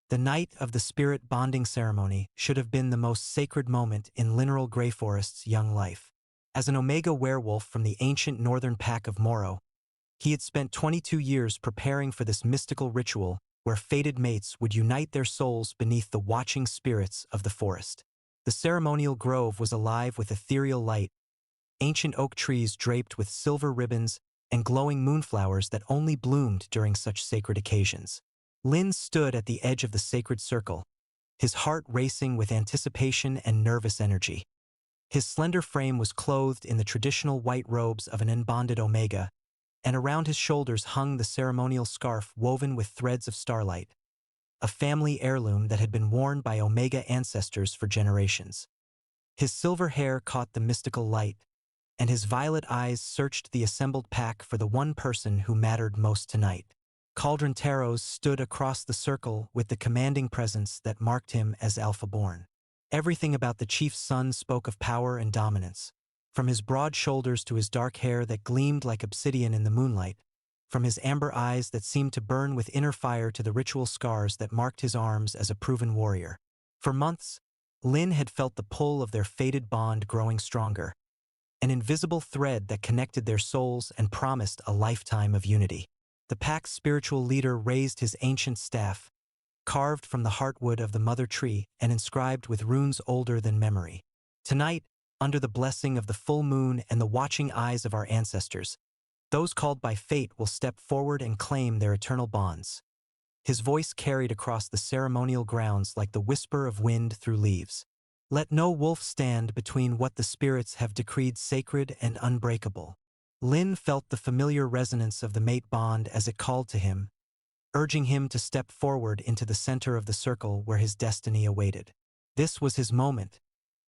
The night of the spirit bonding ceremony should have been the most sacred moment in Lineral Greyforest's young life. As an Omega werewolf from the ancient northern pack of Moro, he had spent 22 years preparing for this mystical ritual where fated mates would unite their souls beneath the watching spirits of the forest. The ceremonial grove was alive with ethereal light, ancient oak trees draped with silver ribbons and glowing moonflowers that only bloomed during such sacred occasions. Lin stood at the edge of the sacred circle, his heart racing with anticipation and nervous energy. His slender frame was clothed in the traditional white robes of an unbonded Omega, and around his shoulders hung the ceremonial scarf woven with threads of starlight, a family heirloom that had been worn by Omega ancestors for generations. His silver hair caught the mystical light, and his violet eyes searched the assembled pack for the one person who mattered most tonight. Cauldron Taros stood across the circle with the commanding presence that marked him as Alpha-born. Everything about the chief's son spoke of power and dominance, from his broad shoulders to his dark hair that gleamed like obsidian in the moonlight, from his amber eyes that seemed to burn with inner fire to the ritual scars that marked his arms as a proven warrior. For months, Lin had felt the pull of their fated bond growing stronger, an invisible thread that connected their souls and promised a lifetime of unity. The pack's spiritual leader raised his ancient staff, carved from the heartwood of the mother tree and inscribed with runes older than memory. Tonight, under the blessing of the full moon and the watching eyes of our ancestors, those called by fate will step forward and claim their eternal bonds. His voice carried across the ceremonial grounds like the whisper of wind through leaves. Let no wolf stand between what the spirits have decreed sacred and unbreakable. Lin felt the familiar resonance of the mate bond as it called to him, urging him to step forward into the center of the circle where his destiny awaited. This was his moment,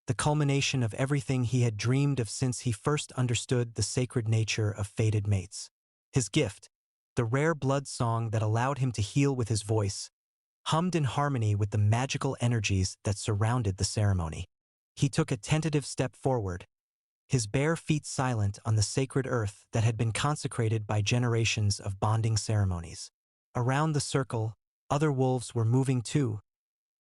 the culmination of everything he had dreamed of since he first understood the sacred nature of fated mates. His gift, the rare blood song that allowed him to heal with his voice, hummed in harmony with the magical energies that surrounded the ceremony. He took a tentative step forward, his bare feet silent on the sacred earth that had been consecrated by generations of bonding ceremonies. Around the circle, other wolves were moving too,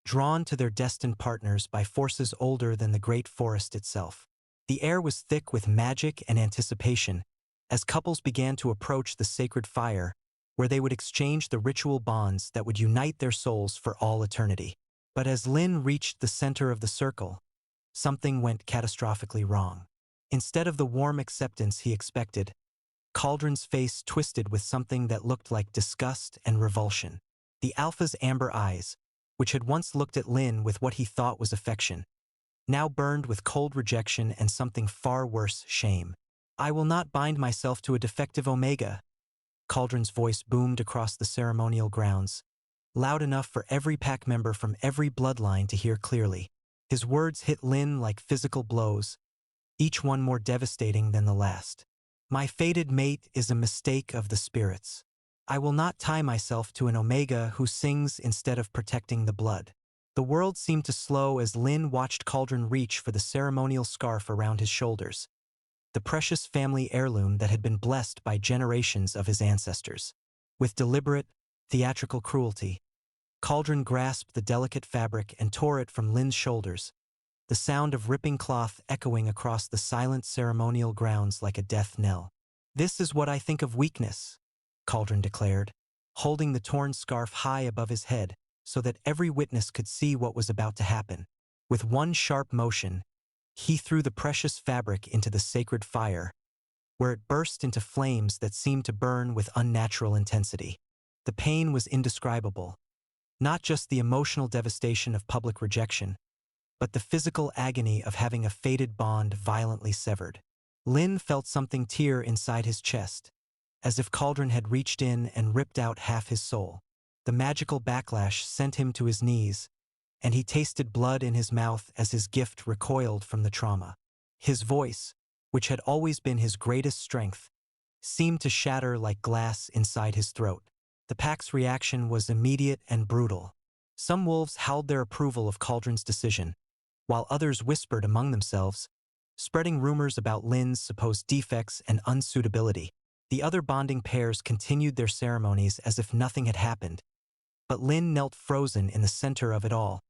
drawn to their destined partners by forces older than the great forest itself. The air was thick with magic and anticipation as couples began to approach the sacred fire, where they would exchange the ritual bonds that would unite their souls for all eternity. But as Lin reached the center of the circle, something went catastrophically wrong. Instead of the warm acceptance he expected, Cauldron's face twisted with something that looked like disgust and revulsion. The Alpha's amber eyes, which had once looked at Lin with what he thought was affection, now burned with cold rejection and something far worse, shame. I will not bind myself to a defective Omega. Cauldron's voice boomed across the ceremonial grounds, loud enough for every pack member from every bloodline to hear clearly. His words hit Lin like physical blows, each one more devastating than the last. My fated mate is a mistake of the spirits. I will not tie myself to an Omega who sings instead of protecting the blood. The world seemed to slow as Lin watched Cauldron reach for the ceremonial scarf around his shoulders, the precious family heirloom that had been blessed by generations of his ancestors. With deliberate, theatrical cruelty, Cauldron grasped the delicate fabric and tore it from Lin's shoulders, the sound of ripping cloth echoing across the silent ceremonial grounds like a death knell. This is what I think of weakness, Cauldron declared, holding the torn scarf high above his head so that every witness could see what was about to happen. With one sharp motion, he threw the precious fabric into the sacred fire, where it burst into flames that seemed to burn with unnatural intensity. The pain was indescribable, not just the emotional devastation of public rejection, but the physical agony of having a fated bond violently severed. Lin felt something tear inside his chest, as if Cauldron had reached in and ripped out half his soul. The magical backlash sent him to his knees, and he tasted blood in his mouth as his gift recoiled from the trauma. His voice, which had always been his greatest strength, seemed to shatter like glass inside his throat. The pack's reaction was immediate and brutal. Some wolves howled their approval of Cauldron's decision, while others whispered among themselves, spreading rumors about Lin's supposed defects and unsuitability. The other bonding pairs continued their ceremonies as if nothing had happened, But Lin knelt frozen in the center of it all,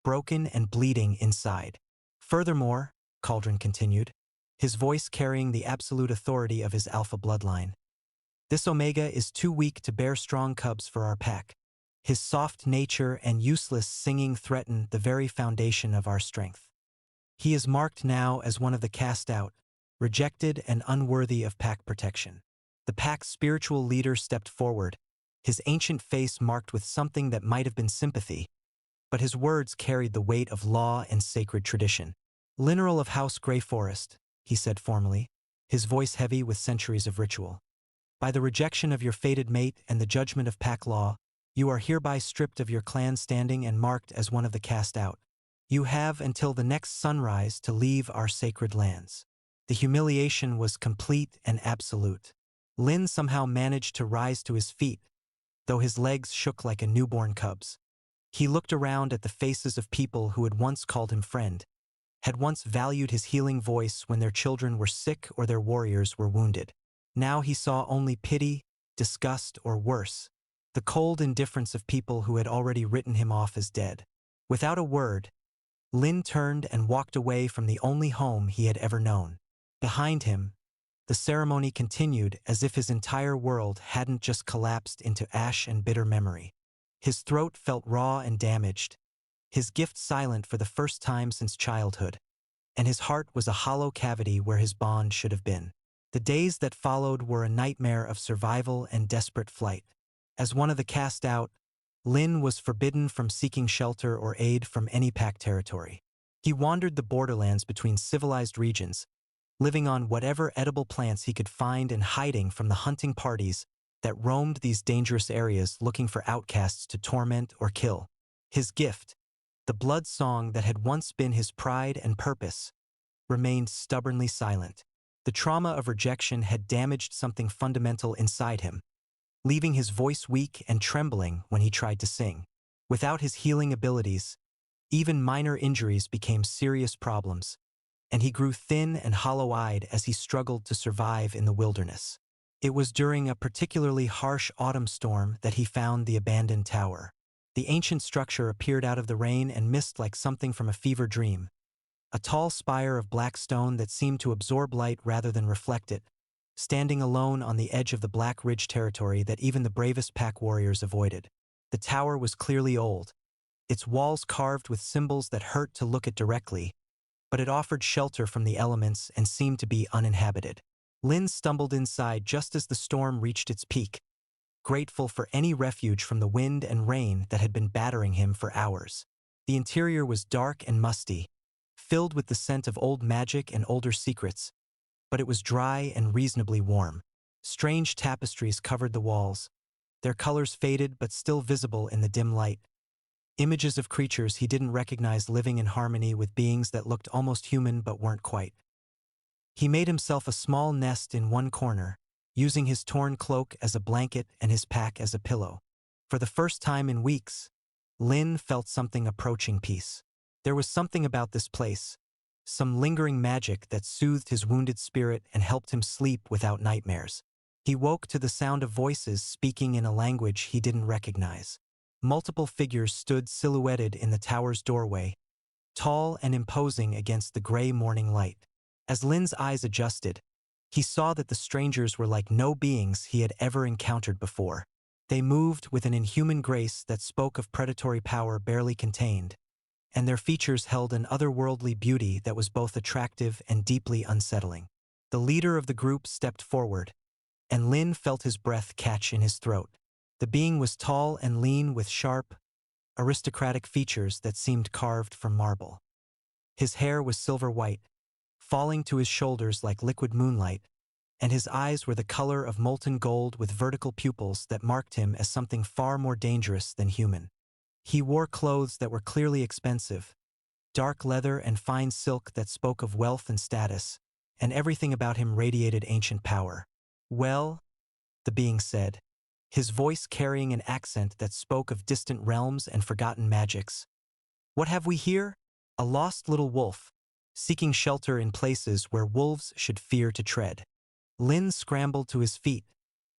broken and bleeding inside. Furthermore, Cauldron continued, his voice carrying the absolute authority of his alpha bloodline, this Omega is too weak to bear strong cubs for our pack. His soft nature and useless singing threaten the very foundation of our strength. He is marked now as one of the cast out, rejected and unworthy of pack protection. The pack's spiritual leader stepped forward, his ancient face marked with something that might have been sympathy, but his words carried the weight of law and sacred tradition. Lineral of House Grey Forest, he said formally, his voice heavy with centuries of ritual. By the rejection of your fated mate and the judgment of pack law, you are hereby stripped of your clan standing and marked as one of the cast out. You have until the next sunrise to leave our sacred lands. The humiliation was complete and absolute. Lin somehow managed to rise to his feet, though his legs shook like a newborn cub's. He looked around at the faces of people who had once called him friend, had once valued his healing voice when their children were sick or their warriors were wounded. Now he saw only pity, disgust, or worse, the cold indifference of people who had already written him off as dead. Without a word, Lin turned and walked away from the only home he had ever known. Behind him, the ceremony continued as if his entire world hadn't just collapsed into ash and bitter memory. His throat felt raw and damaged, his gift silent for the first time since childhood, and his heart was a hollow cavity where his bond should have been. The days that followed were a nightmare of survival and desperate flight. As one of the cast out, Lin was forbidden from seeking shelter or aid from any pack territory. He wandered the borderlands between civilized regions, living on whatever edible plants he could find and hiding from the hunting parties that roamed these dangerous areas looking for outcasts to torment or kill. His gift, the blood song that had once been his pride and purpose, remained stubbornly silent. The trauma of rejection had damaged something fundamental inside him, leaving his voice weak and trembling when he tried to sing. Without his healing abilities, even minor injuries became serious problems, and he grew thin and hollow-eyed as he struggled to survive in the wilderness. It was during a particularly harsh autumn storm that he found the abandoned tower. The ancient structure appeared out of the rain and mist like something from a fever dream. A tall spire of black stone that seemed to absorb light rather than reflect it, standing alone on the edge of the Black Ridge territory that even the bravest pack warriors avoided. The tower was clearly old, its walls carved with symbols that hurt to look at directly, but it offered shelter from the elements and seemed to be uninhabited. Lin stumbled inside just as the storm reached its peak, grateful for any refuge from the wind and rain that had been battering him for hours. The interior was dark and musty, filled with the scent of old magic and older secrets, but it was dry and reasonably warm. Strange tapestries covered the walls, their colors faded but still visible in the dim light. Images of creatures he didn't recognize living in harmony with beings that looked almost human but weren't quite. He made himself a small nest in one corner, using his torn cloak as a blanket and his pack as a pillow. For the first time in weeks, Lin felt something approaching peace. There was something about this place, some lingering magic that soothed his wounded spirit and helped him sleep without nightmares. He woke to the sound of voices speaking in a language he didn't recognize. Multiple figures stood silhouetted in the tower's doorway, tall and imposing against the gray morning light. As Lin's eyes adjusted, he saw that the strangers were like no beings he had ever encountered before. They moved with an inhuman grace that spoke of predatory power barely contained, and their features held an otherworldly beauty that was both attractive and deeply unsettling. The leader of the group stepped forward, and Lin felt his breath catch in his throat. The being was tall and lean with sharp, aristocratic features that seemed carved from marble. His hair was silver white, falling to his shoulders like liquid moonlight, and his eyes were the color of molten gold with vertical pupils that marked him as something far more dangerous than human. He wore clothes that were clearly expensive, dark leather and fine silk that spoke of wealth and status, and everything about him radiated ancient power. "Well," the being said, his voice carrying an accent that spoke of distant realms and forgotten magics. "What have we here? A lost little wolf, seeking shelter in places where wolves should fear to tread." Lin scrambled to his feet,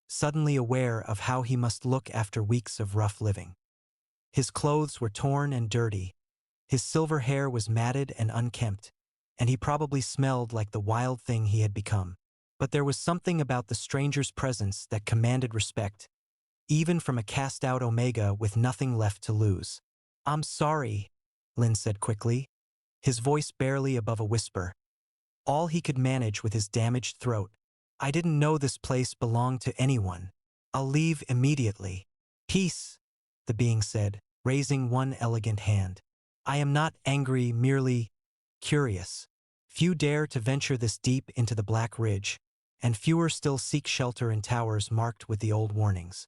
suddenly aware of how he must look after weeks of rough living. His clothes were torn and dirty. His silver hair was matted and unkempt, and he probably smelled like the wild thing he had become. But there was something about the stranger's presence that commanded respect, even from a cast-out Omega with nothing left to lose. "I'm sorry," Lin said quickly, his voice barely above a whisper, all he could manage with his damaged throat. "I didn't know this place belonged to anyone. I'll leave immediately." "Peace," the being said, raising one elegant hand. "I am not angry, merely curious. Few dare to venture this deep into the Black Ridge, and fewer still seek shelter in towers marked with the old warnings."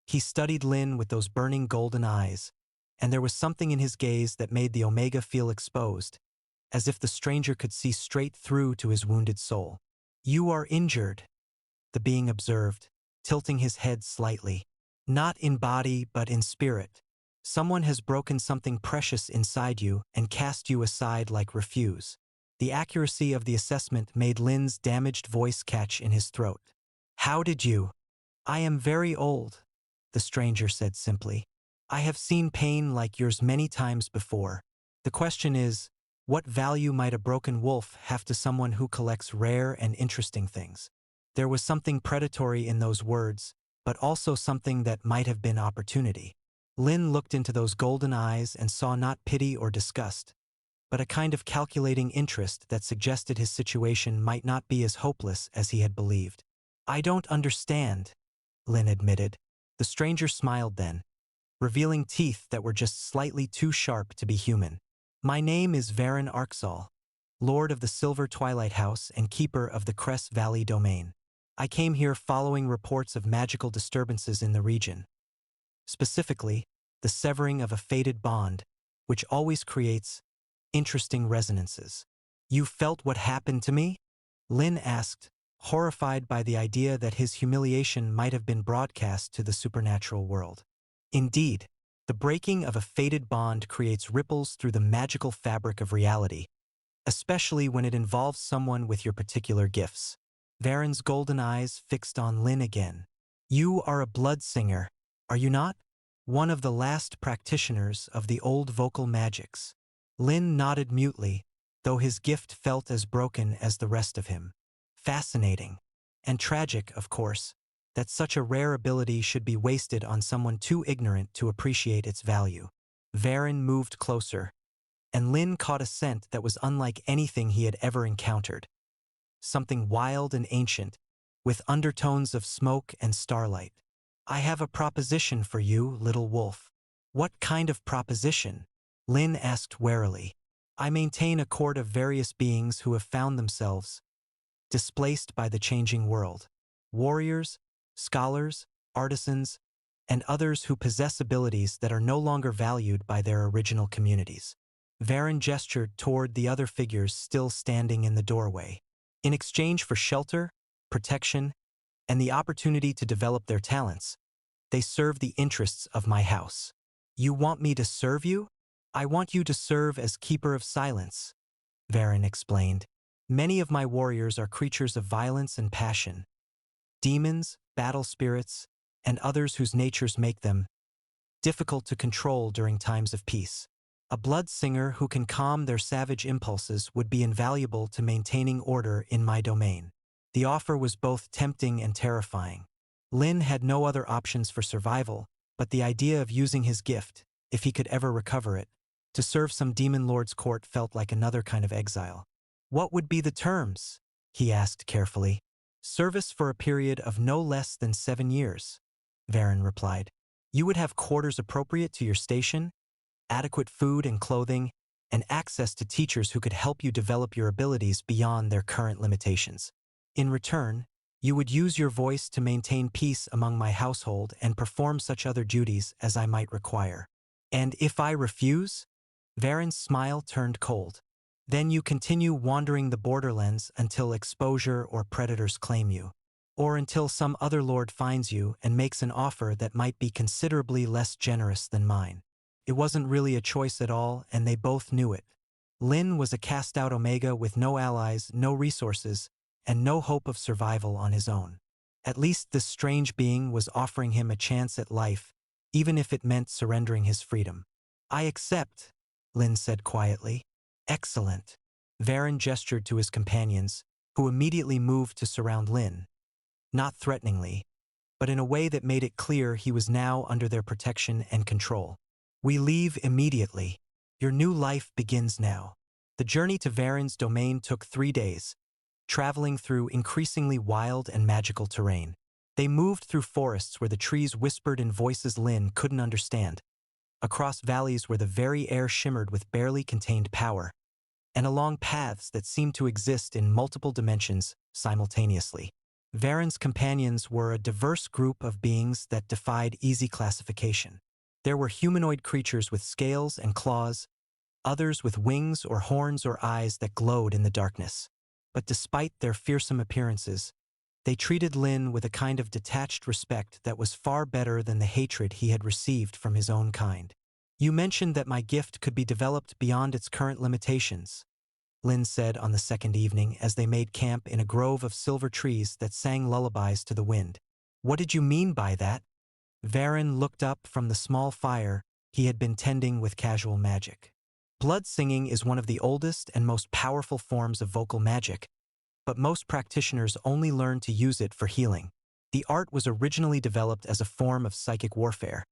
He studied Lin with those burning golden eyes, and there was something in his gaze that made the Omega feel exposed, as if the stranger could see straight through to his wounded soul. "You are injured," the being observed, tilting his head slightly. "Not in body, but in spirit. Someone has broken something precious inside you and cast you aside like refuse." The accuracy of the assessment made Lin's damaged voice catch in his throat. "How did you?" "I am very old," the stranger said simply. "I have seen pain like yours many times before. The question is, what value might a broken wolf have to someone who collects rare and interesting things?" There was something predatory in those words, but also something that might have been opportunity. Lin looked into those golden eyes and saw not pity or disgust, but a kind of calculating interest that suggested his situation might not be as hopeless as he had believed. "I don't understand," Lin admitted. The stranger smiled then, revealing teeth that were just slightly too sharp to be human. "My name is Varen Arxal, Lord of the Silver Twilight House and Keeper of the Cress Valley Domain. I came here following reports of magical disturbances in the region. Specifically, the severing of a fated bond, which always creates interesting resonances." "You felt what happened to me?" Lin asked, horrified by the idea that his humiliation might have been broadcast to the supernatural world. "Indeed, the breaking of a fated bond creates ripples through the magical fabric of reality, especially when it involves someone with your particular gifts." Varen's golden eyes fixed on Lin again. "You are a blood singer, are you not? One of the last practitioners of the old vocal magics." Lin nodded mutely, though his gift felt as broken as the rest of him. Fascinating. And tragic, of course, that such a rare ability should be wasted on someone too ignorant to appreciate its value. Varen moved closer, and Lin caught a scent that was unlike anything he had ever encountered. Something wild and ancient, with undertones of smoke and starlight. "I have a proposition for you, little wolf." "What kind of proposition?" Lin asked warily. "I maintain a court of various beings who have found themselves displaced by the changing world. Warriors, scholars, artisans, and others who possess abilities that are no longer valued by their original communities." Varen gestured toward the other figures still standing in the doorway. "In exchange for shelter, protection, and the opportunity to develop their talents, they serve the interests of my house." "You want me to serve you?" "I want you to serve as Keeper of Silence," Varen explained. "Many of my warriors are creatures of violence and passion. Demons, battle spirits, and others whose natures make them difficult to control during times of peace. A blood singer who can calm their savage impulses would be invaluable to maintaining order in my domain." The offer was both tempting and terrifying. Lin had no other options for survival, but the idea of using his gift, if he could ever recover it, to serve some demon lord's court felt like another kind of exile. "What would be the terms?" he asked carefully. "Service for a period of no less than 7 years," Varen replied. "You would have quarters appropriate to your station, adequate food and clothing, and access to teachers who could help you develop your abilities beyond their current limitations. In return, you would use your voice to maintain peace among my household and perform such other duties as I might require." "And if I refuse?" Varen's smile turned cold. "Then you continue wandering the borderlands until exposure or predators claim you. Or until some other lord finds you and makes an offer that might be considerably less generous than mine." It wasn't really a choice at all, and they both knew it. Lin was a cast-out Omega with no allies, no resources, and no hope of survival on his own. At least this strange being was offering him a chance at life, even if it meant surrendering his freedom. I accept, Lin said quietly. Excellent. Varen gestured to his companions, who immediately moved to surround Lin, not threateningly, but in a way that made it clear he was now under their protection and control. We leave immediately. Your new life begins now. The journey to Varen's domain took 3 days, traveling through increasingly wild and magical terrain. They moved through forests where the trees whispered in voices Lin couldn't understand, across valleys where the very air shimmered with barely contained power, and along paths that seemed to exist in multiple dimensions simultaneously. Varen's companions were a diverse group of beings that defied easy classification. There were humanoid creatures with scales and claws, others with wings or horns or eyes that glowed in the darkness. But despite their fearsome appearances, they treated Lin with a kind of detached respect that was far better than the hatred he had received from his own kind. You mentioned that my gift could be developed beyond its current limitations, Lin said on the second evening as they made camp in a grove of silver trees that sang lullabies to the wind. What did you mean by that? Varen looked up from the small fire he had been tending with casual magic. Blood singing is one of the oldest and most powerful forms of vocal magic, but most practitioners only learn to use it for healing. The art was originally developed as a form of psychic warfare,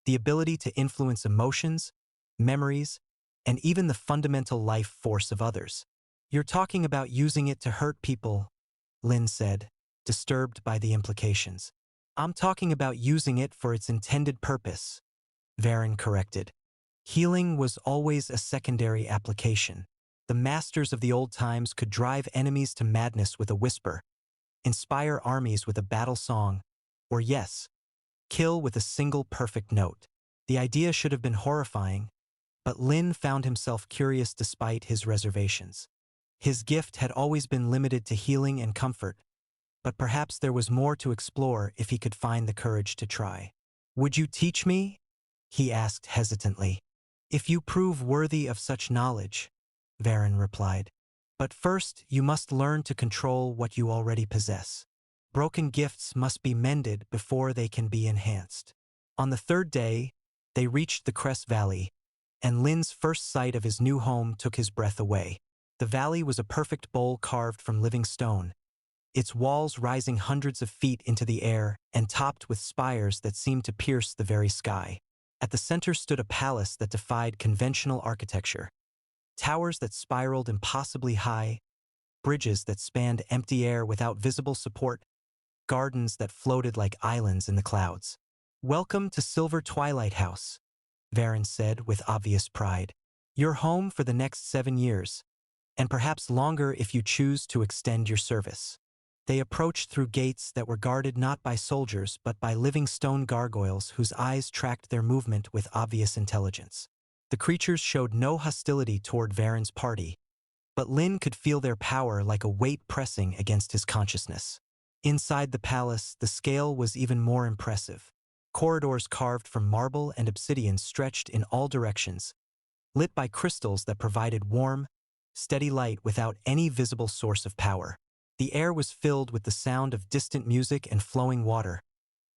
the ability to influence emotions, memories, and even the fundamental life force of others. You're talking about using it to hurt people, Lin said, disturbed by the implications. I'm talking about using it for its intended purpose, Varen corrected. Healing was always a secondary application. The masters of the old times could drive enemies to madness with a whisper, inspire armies with a battle song, or yes, kill with a single perfect note. The idea should have been horrifying, but Lin found himself curious despite his reservations. His gift had always been limited to healing and comfort, but perhaps there was more to explore if he could find the courage to try. Would you teach me? He asked hesitantly. If you prove worthy of such knowledge, Varen replied. But first, you must learn to control what you already possess. Broken gifts must be mended before they can be enhanced. On the third day, they reached the Crest Valley, and Lin's first sight of his new home took his breath away. The valley was a perfect bowl carved from living stone, its walls rising hundreds of feet into the air and topped with spires that seemed to pierce the very sky. At the center stood a palace that defied conventional architecture. Towers that spiraled impossibly high, bridges that spanned empty air without visible support, gardens that floated like islands in the clouds. Welcome to Silver Twilight House, Varen said with obvious pride. Your home for the next 7 years, and perhaps longer if you choose to extend your service. They approached through gates that were guarded not by soldiers but by living stone gargoyles whose eyes tracked their movement with obvious intelligence. The creatures showed no hostility toward Varen's party, but Lin could feel their power like a weight pressing against his consciousness. Inside the palace, the scale was even more impressive. Corridors carved from marble and obsidian stretched in all directions, lit by crystals that provided warm, steady light without any visible source of power. The air was filled with the sound of distant music and flowing water,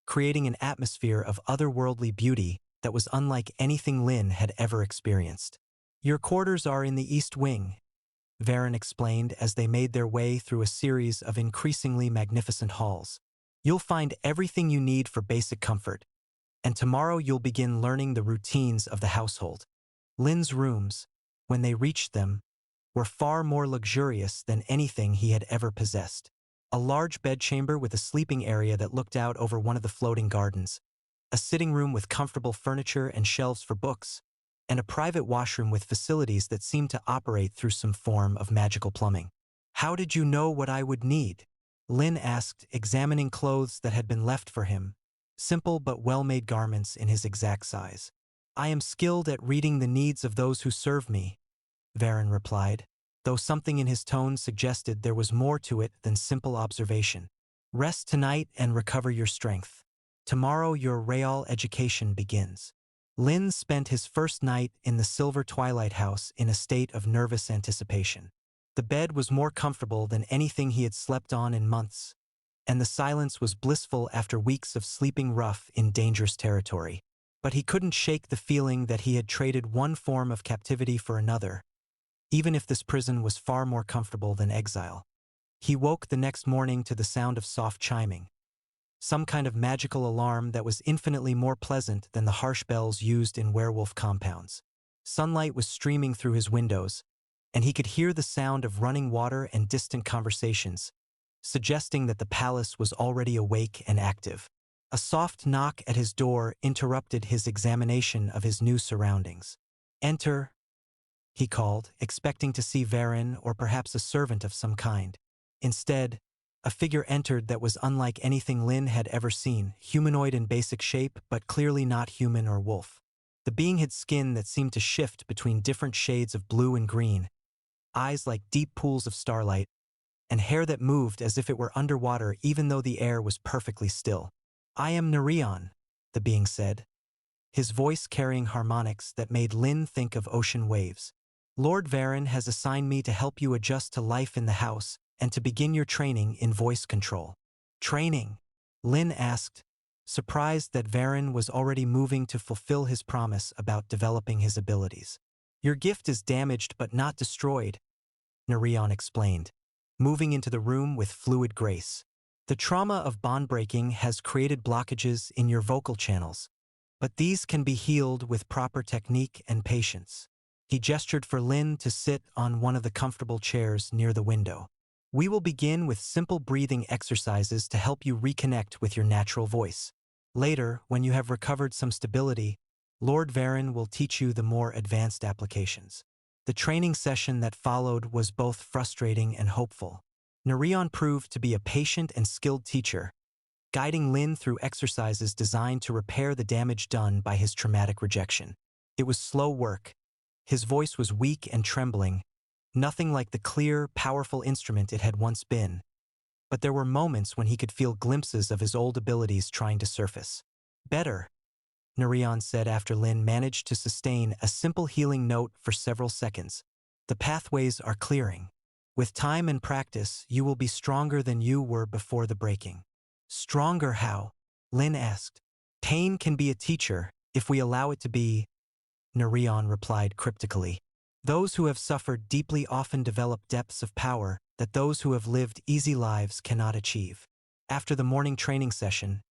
creating an atmosphere of otherworldly beauty that was unlike anything Lin had ever experienced. Your quarters are in the East Wing, Varen explained as they made their way through a series of increasingly magnificent halls. You'll find everything you need for basic comfort, and tomorrow you'll begin learning the routines of the household. Lin's rooms, when they reached them, were far more luxurious than anything he had ever possessed. A large bedchamber with a sleeping area that looked out over one of the floating gardens, a sitting room with comfortable furniture and shelves for books, and a private washroom with facilities that seemed to operate through some form of magical plumbing. How did you know what I would need? Lin asked, examining clothes that had been left for him, simple but well-made garments in his exact size. I am skilled at reading the needs of those who serve me, Varen replied, though something in his tone suggested there was more to it than simple observation. Rest tonight and recover your strength. Tomorrow your real education begins. Lin spent his first night in the Silver Twilight House in a state of nervous anticipation. The bed was more comfortable than anything he had slept on in months, and the silence was blissful after weeks of sleeping rough in dangerous territory. But he couldn't shake the feeling that he had traded one form of captivity for another, even if this prison was far more comfortable than exile. He woke the next morning to the sound of soft chiming, some kind of magical alarm that was infinitely more pleasant than the harsh bells used in werewolf compounds. Sunlight was streaming through his windows, and he could hear the sound of running water and distant conversations, suggesting that the palace was already awake and active. A soft knock at his door interrupted his examination of his new surroundings. "Enter," he called, expecting to see Varen or perhaps a servant of some kind. Instead, a figure entered that was unlike anything Lin had ever seen, humanoid in basic shape, but clearly not human or wolf. The being had skin that seemed to shift between different shades of blue and green, eyes like deep pools of starlight, and hair that moved as if it were underwater even though the air was perfectly still. "I am Nerion," the being said, his voice carrying harmonics that made Lin think of ocean waves. "Lord Varen has assigned me to help you adjust to life in the house and to begin your training in voice control." "Training?" Lin asked, surprised that Varen was already moving to fulfill his promise about developing his abilities. "Your gift is damaged but not destroyed," Nerion explained, moving into the room with fluid grace. "The trauma of bond breaking has created blockages in your vocal channels, but these can be healed with proper technique and patience." He gestured for Lin to sit on one of the comfortable chairs near the window. "We will begin with simple breathing exercises to help you reconnect with your natural voice. Later, when you have recovered some stability, Lord Varen will teach you the more advanced applications." The training session that followed was both frustrating and hopeful. Nerion proved to be a patient and skilled teacher, guiding Lin through exercises designed to repair the damage done by his traumatic rejection. It was slow work. His voice was weak and trembling, nothing like the clear, powerful instrument it had once been. But there were moments when he could feel glimpses of his old abilities trying to surface. "Better," Nerion said after Lin managed to sustain a simple healing note for several seconds. "The pathways are clearing. With time and practice, you will be stronger than you were before the breaking." "Stronger how?" Lin asked. "Pain can be a teacher, if we allow it to be," Nerion replied cryptically. "Those who have suffered deeply often develop depths of power that those who have lived easy lives cannot achieve." After the morning training session,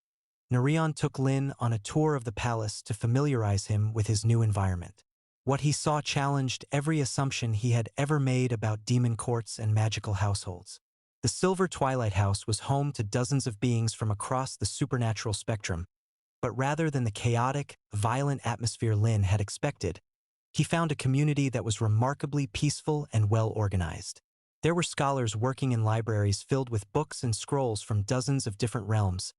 Nerion took Lin on a tour of the palace to familiarize him with his new environment. What he saw challenged every assumption he had ever made about demon courts and magical households. The Silver Twilight House was home to dozens of beings from across the supernatural spectrum, but rather than the chaotic, violent atmosphere Lin had expected, he found a community that was remarkably peaceful and well-organized. There were scholars working in libraries filled with books and scrolls from dozens of different realms,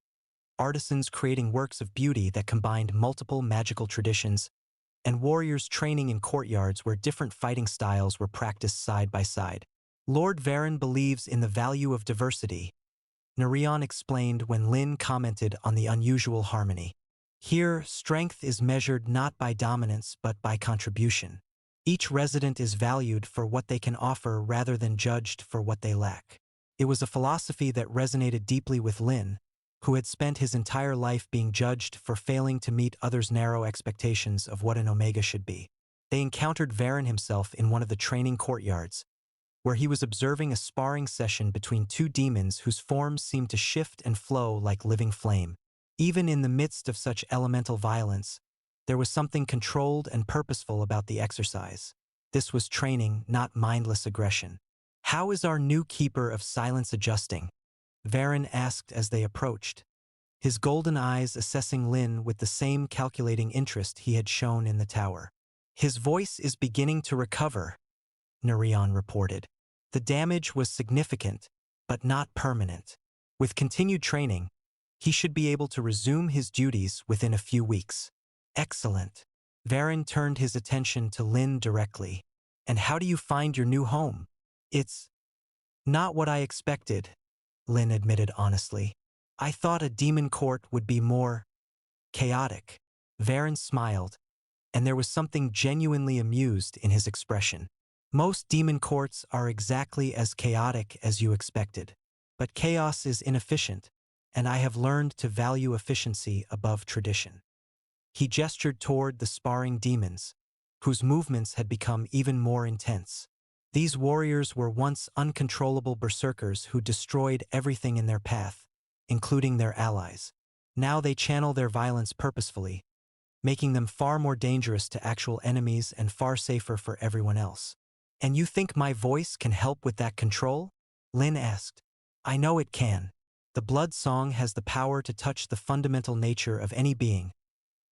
artisans creating works of beauty that combined multiple magical traditions, and warriors training in courtyards where different fighting styles were practiced side by side. "Lord Varen believes in the value of diversity," Nerion explained when Lin commented on the unusual harmony. "Here, strength is measured not by dominance but by contribution. Each resident is valued for what they can offer rather than judged for what they lack." It was a philosophy that resonated deeply with Lin, who had spent his entire life being judged for failing to meet others' narrow expectations of what an Omega should be. They encountered Varen himself in one of the training courtyards, where he was observing a sparring session between two demons whose forms seemed to shift and flow like living flame. Even in the midst of such elemental violence, there was something controlled and purposeful about the exercise. This was training, not mindless aggression. "How is our new keeper of silence adjusting?" Varen asked as they approached, his golden eyes assessing Lin with the same calculating interest he had shown in the tower. "His voice is beginning to recover," Nerion reported. "The damage was significant, but not permanent. With continued training, he should be able to resume his duties within a few weeks." "Excellent." Varen turned his attention to Lin directly. "And how do you find your new home?" "It's not what I expected," Lin admitted honestly. "I thought a demon court would be more chaotic." Varen smiled, and there was something genuinely amused in his expression. "Most demon courts are exactly as chaotic as you expected. But chaos is inefficient, and I have learned to value efficiency above tradition." He gestured toward the sparring demons, whose movements had become even more intense. These warriors were once uncontrollable berserkers who destroyed everything in their path, including their allies. Now they channel their violence purposefully, making them far more dangerous to actual enemies and far safer for everyone else. And you think my voice can help with that control? Lin asked. I know it can. The blood song has the power to touch the fundamental nature of any being,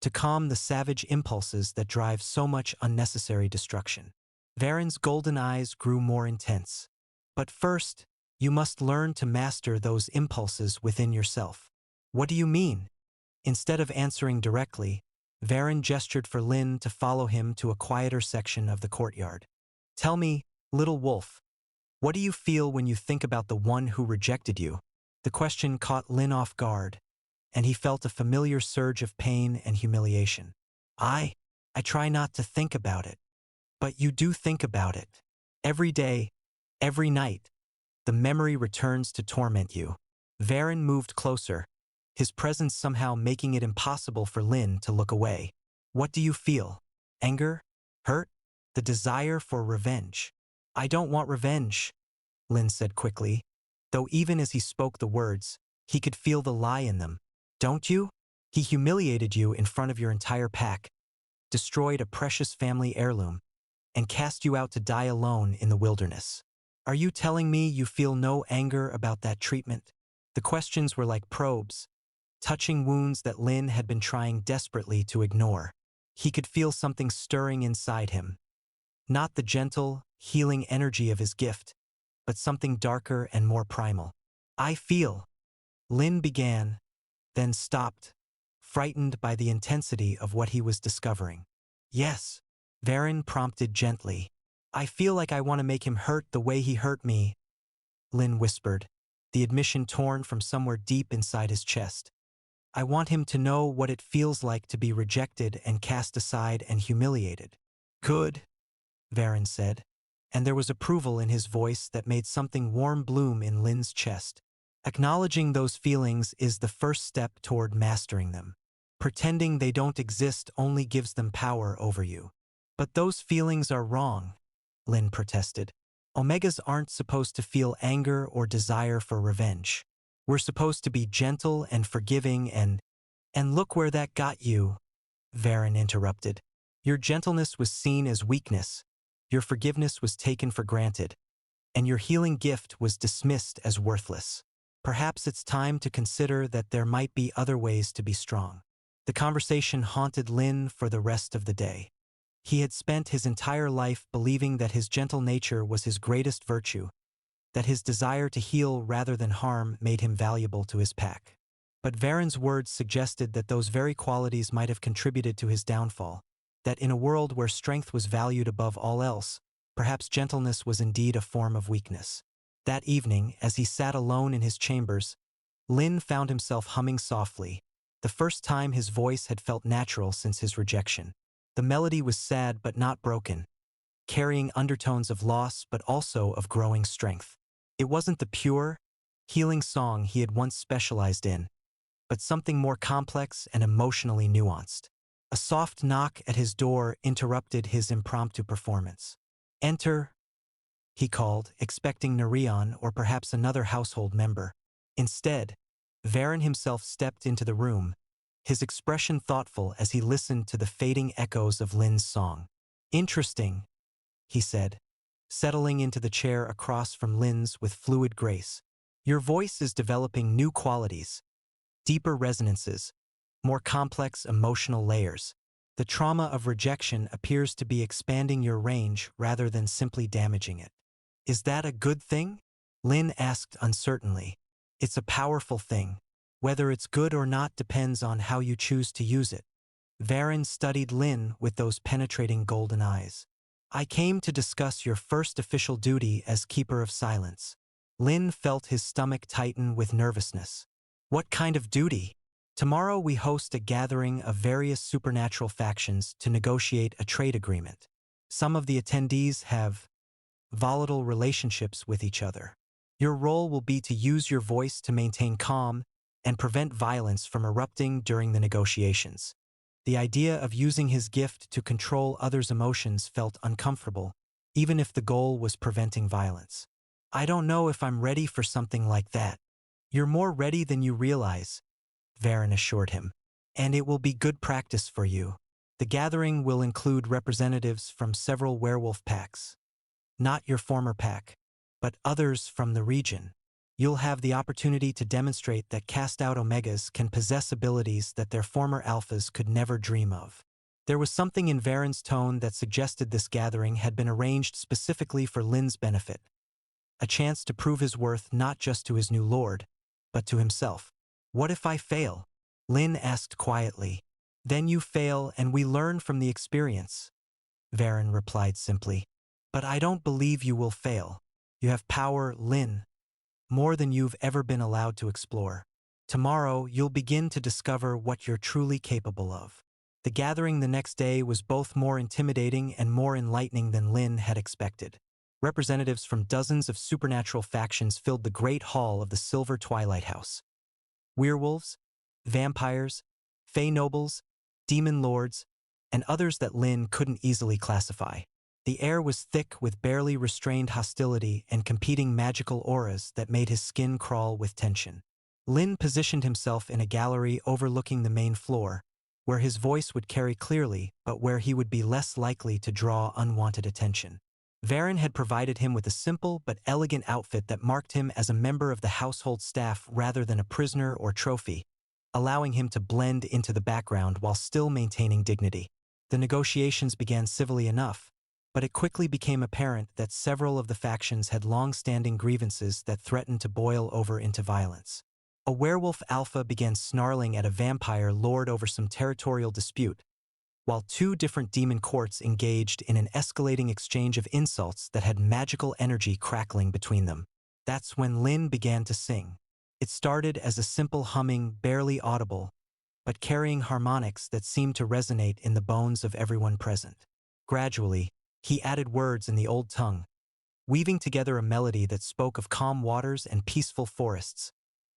to calm the savage impulses that drive so much unnecessary destruction. Varen's golden eyes grew more intense. But first, you must learn to master those impulses within yourself. What do you mean? Instead of answering directly, Varen gestured for Lin to follow him to a quieter section of the courtyard. Tell me, little wolf, what do you feel when you think about the one who rejected you? The question caught Lin off guard, and he felt a familiar surge of pain and humiliation. I try not to think about it. But you do think about it. Every day, every night, the memory returns to torment you. Varen moved closer, his presence somehow making it impossible for Lin to look away. What do you feel? Anger? Hurt? The desire for revenge? I don't want revenge, Lin said quickly, though even as he spoke the words, he could feel the lie in them. Don't you? He humiliated you in front of your entire pack, destroyed a precious family heirloom, and cast you out to die alone in the wilderness. Are you telling me you feel no anger about that treatment? The questions were like probes, touching wounds that Lin had been trying desperately to ignore. He could feel something stirring inside him. Not the gentle, healing energy of his gift, but something darker and more primal. I feel, Lin began, then stopped, frightened by the intensity of what he was discovering. Yes, Varen prompted gently. I feel like I want to make him hurt the way he hurt me, Lin whispered, the admission torn from somewhere deep inside his chest. I want him to know what it feels like to be rejected and cast aside and humiliated. Good, Varen said, and there was approval in his voice that made something warm bloom in Lin's chest. Acknowledging those feelings is the first step toward mastering them. Pretending they don't exist only gives them power over you. But those feelings are wrong, Lin protested. Omegas aren't supposed to feel anger or desire for revenge. We're supposed to be gentle and forgiving and look where that got you, Varen interrupted. Your gentleness was seen as weakness, your forgiveness was taken for granted, and your healing gift was dismissed as worthless. Perhaps it's time to consider that there might be other ways to be strong. The conversation haunted Lin for the rest of the day. He had spent his entire life believing that his gentle nature was his greatest virtue, that his desire to heal rather than harm made him valuable to his pack. But Varen's words suggested that those very qualities might have contributed to his downfall, that in a world where strength was valued above all else, perhaps gentleness was indeed a form of weakness. That evening, as he sat alone in his chambers, Lin found himself humming softly, the first time his voice had felt natural since his rejection. The melody was sad but not broken, carrying undertones of loss but also of growing strength. It wasn't the pure, healing song he had once specialized in, but something more complex and emotionally nuanced. A soft knock at his door interrupted his impromptu performance. Enter, he called, expecting Narion or perhaps another household member. Instead, Varen himself stepped into the room, his expression thoughtful as he listened to the fading echoes of Lin's song. Interesting, he said, settling into the chair across from Lin's with fluid grace. Your voice is developing new qualities, deeper resonances, more complex emotional layers. The trauma of rejection appears to be expanding your range rather than simply damaging it. Is that a good thing? Lin asked uncertainly. It's a powerful thing. Whether it's good or not depends on how you choose to use it. Varen studied Lin with those penetrating golden eyes. I came to discuss your first official duty as Keeper of Silence. Lin felt his stomach tighten with nervousness. What kind of duty? Tomorrow we host a gathering of various supernatural factions to negotiate a trade agreement. Some of the attendees have volatile relationships with each other. Your role will be to use your voice to maintain calm and prevent violence from erupting during the negotiations. The idea of using his gift to control others' emotions felt uncomfortable, even if the goal was preventing violence. I don't know if I'm ready for something like that. You're more ready than you realize, Varen assured him. And it will be good practice for you. The gathering will include representatives from several werewolf packs. Not your former pack, but others from the region. You'll have the opportunity to demonstrate that cast-out Omegas can possess abilities that their former alphas could never dream of. There was something in Varen's tone that suggested this gathering had been arranged specifically for Lin's benefit. A chance to prove his worth not just to his new lord, but to himself. What if I fail? Lin asked quietly. Then you fail and we learn from the experience, Varen replied simply. But I don't believe you will fail. You have power, Lin, more than you've ever been allowed to explore. Tomorrow, you'll begin to discover what you're truly capable of. The gathering the next day was both more intimidating and more enlightening than Lin had expected. Representatives from dozens of supernatural factions filled the great hall of the Silver Twilight House. Werewolves, vampires, fey nobles, demon lords, and others that Lin couldn't easily classify. The air was thick with barely restrained hostility and competing magical auras that made his skin crawl with tension. Lin positioned himself in a gallery overlooking the main floor, where his voice would carry clearly but where he would be less likely to draw unwanted attention. Varen had provided him with a simple but elegant outfit that marked him as a member of the household staff rather than a prisoner or trophy, allowing him to blend into the background while still maintaining dignity. The negotiations began civilly enough, but it quickly became apparent that several of the factions had long-standing grievances that threatened to boil over into violence. A werewolf alpha began snarling at a vampire lord over some territorial dispute, while two different demon courts engaged in an escalating exchange of insults that had magical energy crackling between them. That's when Lin began to sing. It started as a simple humming, barely audible, but carrying harmonics that seemed to resonate in the bones of everyone present. Gradually, he added words in the old tongue, weaving together a melody that spoke of calm waters and peaceful forests,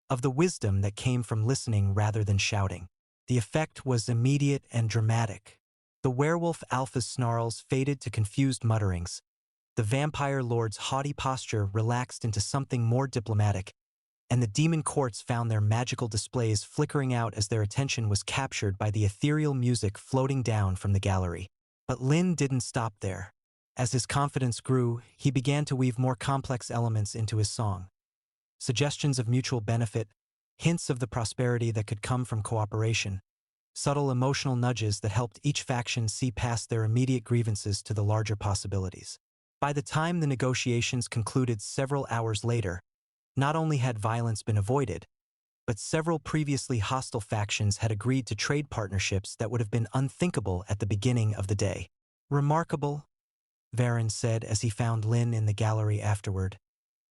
of the wisdom that came from listening rather than shouting. The effect was immediate and dramatic. The werewolf alpha's snarls faded to confused mutterings. The vampire lord's haughty posture relaxed into something more diplomatic, and the demon courts found their magical displays flickering out as their attention was captured by the ethereal music floating down from the gallery. But Lin didn't stop there. As his confidence grew, he began to weave more complex elements into his song. Suggestions of mutual benefit, hints of the prosperity that could come from cooperation, subtle emotional nudges that helped each faction see past their immediate grievances to the larger possibilities. By the time the negotiations concluded several hours later, not only had violence been avoided, but several previously hostile factions had agreed to trade partnerships that would have been unthinkable at the beginning of the day. Remarkable, Varen said as he found Lin in the gallery afterward,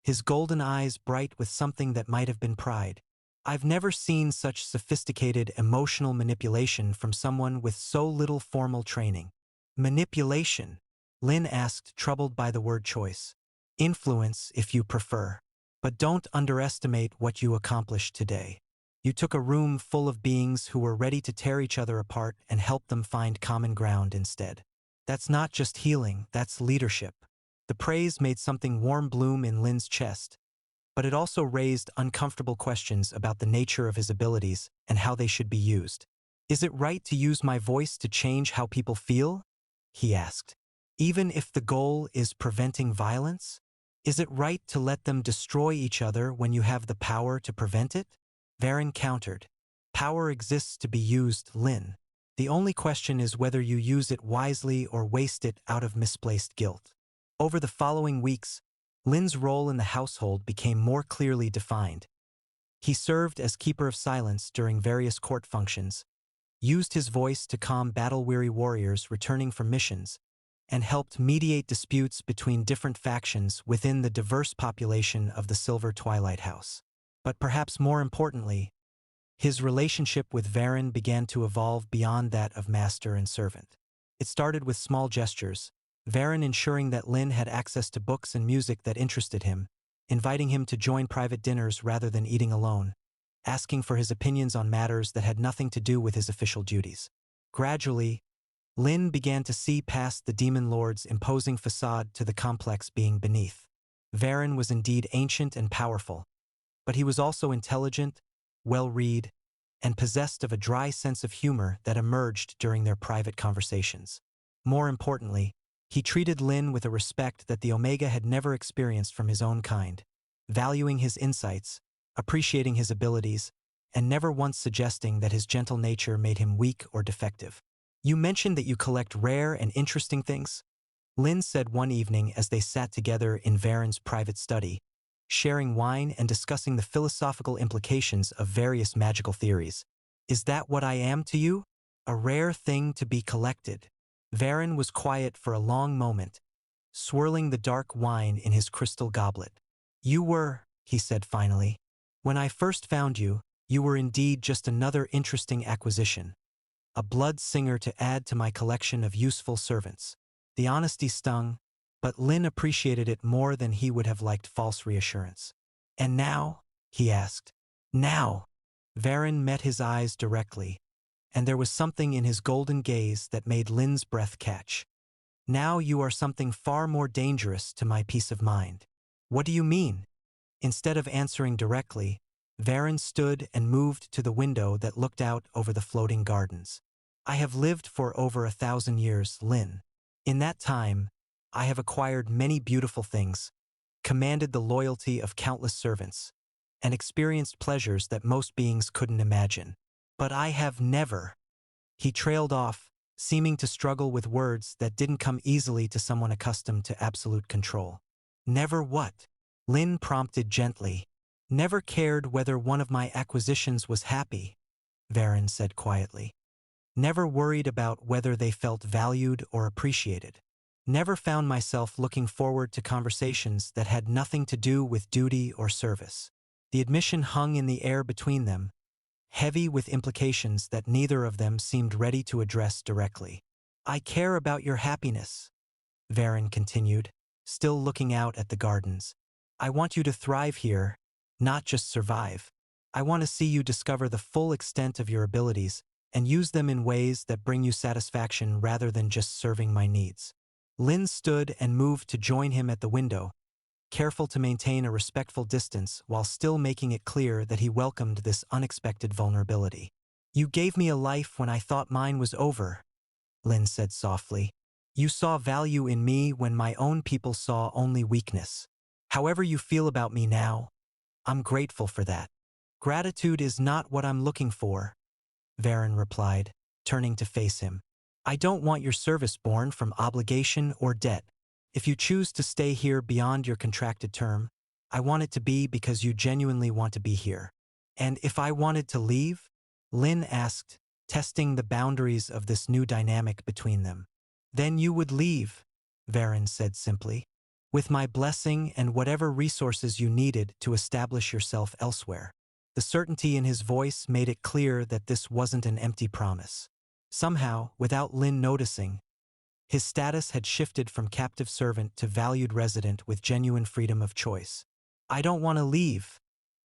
his golden eyes bright with something that might have been pride. I've never seen such sophisticated emotional manipulation from someone with so little formal training. Manipulation? Lin asked, troubled by the word choice. Influence, if you prefer. But don't underestimate what you accomplished today. You took a room full of beings who were ready to tear each other apart and help them find common ground instead. That's not just healing, that's leadership. The praise made something warm bloom in Lin's chest, but it also raised uncomfortable questions about the nature of his abilities and how they should be used. Is it right to use my voice to change how people feel? He asked. Even if the goal is preventing violence? Is it right to let them destroy each other when you have the power to prevent it? Varen countered. Power exists to be used, Lin. The only question is whether you use it wisely or waste it out of misplaced guilt. Over the following weeks, Lin's role in the household became more clearly defined. He served as keeper of silence during various court functions, used his voice to calm battle-weary warriors returning from missions, and helped mediate disputes between different factions within the diverse population of the Silver Twilight House. But perhaps more importantly, his relationship with Varen began to evolve beyond that of master and servant. It started with small gestures, Varen ensuring that Lin had access to books and music that interested him, inviting him to join private dinners rather than eating alone, asking for his opinions on matters that had nothing to do with his official duties. Gradually, Lin began to see past the demon lord's imposing facade to the complex being beneath. Varen was indeed ancient and powerful, but he was also intelligent, well-read, and possessed of a dry sense of humor that emerged during their private conversations. More importantly, he treated Lin with a respect that the Omega had never experienced from his own kind, valuing his insights, appreciating his abilities, and never once suggesting that his gentle nature made him weak or defective. "You mentioned that you collect rare and interesting things," Lin said one evening as they sat together in Varen's private study, sharing wine and discussing the philosophical implications of various magical theories. "Is that what I am to you? A rare thing to be collected?" Varen was quiet for a long moment, swirling the dark wine in his crystal goblet. "You were," he said finally. "When I first found you, you were indeed just another interesting acquisition. A blood singer to add to my collection of useful servants." The honesty stung, but Lin appreciated it more than he would have liked false reassurance. "And now?" he asked. "Now?" Varen met his eyes directly, and there was something in his golden gaze that made Lin's breath catch. "Now you are something far more dangerous to my peace of mind." "What do you mean?" Instead of answering directly, Varen stood and moved to the window that looked out over the floating gardens. "I have lived for over 1,000 years, Lin. In that time, I have acquired many beautiful things, commanded the loyalty of countless servants, and experienced pleasures that most beings couldn't imagine. But I have never—" He trailed off, seeming to struggle with words that didn't come easily to someone accustomed to absolute control. "Never what?" Lin prompted gently. "Never cared whether one of my acquisitions was happy," Varen said quietly. "Never worried about whether they felt valued or appreciated. Never found myself looking forward to conversations that had nothing to do with duty or service." The admission hung in the air between them, heavy with implications that neither of them seemed ready to address directly. "I care about your happiness," Varen continued, still looking out at the gardens. "I want you to thrive here, not just survive. I want to see you discover the full extent of your abilities and use them in ways that bring you satisfaction rather than just serving my needs." Lin stood and moved to join him at the window, careful to maintain a respectful distance while still making it clear that he welcomed this unexpected vulnerability. "You gave me a life when I thought mine was over," Lin said softly. "You saw value in me when my own people saw only weakness. However you feel about me now, I'm grateful for that." "Gratitude is not what I'm looking for," Varen replied, turning to face him. "I don't want your service born from obligation or debt. If you choose to stay here beyond your contracted term, I want it to be because you genuinely want to be here." "And if I wanted to leave?" Lin asked, testing the boundaries of this new dynamic between them. "Then you would leave," Varen said simply, "with my blessing and whatever resources you needed to establish yourself elsewhere." The certainty in his voice made it clear that this wasn't an empty promise. Somehow, without Lin noticing, his status had shifted from captive servant to valued resident with genuine freedom of choice. "I don't want to leave,"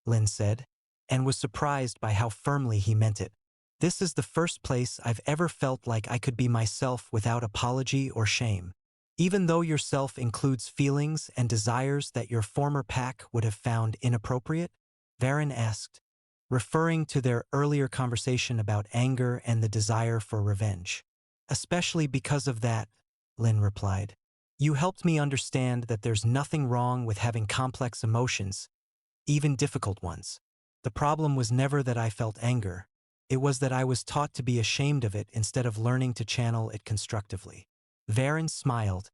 Lin said, and was surprised by how firmly he meant it. "This is the first place I've ever felt like I could be myself without apology or shame." "Even though yourself includes feelings and desires that your former pack would have found inappropriate?" Varen asked, referring to their earlier conversation about anger and the desire for revenge. "Especially because of that," Lin replied. "You helped me understand that there's nothing wrong with having complex emotions, even difficult ones. The problem was never that I felt anger. It was that I was taught to be ashamed of it instead of learning to channel it constructively." Varen smiled,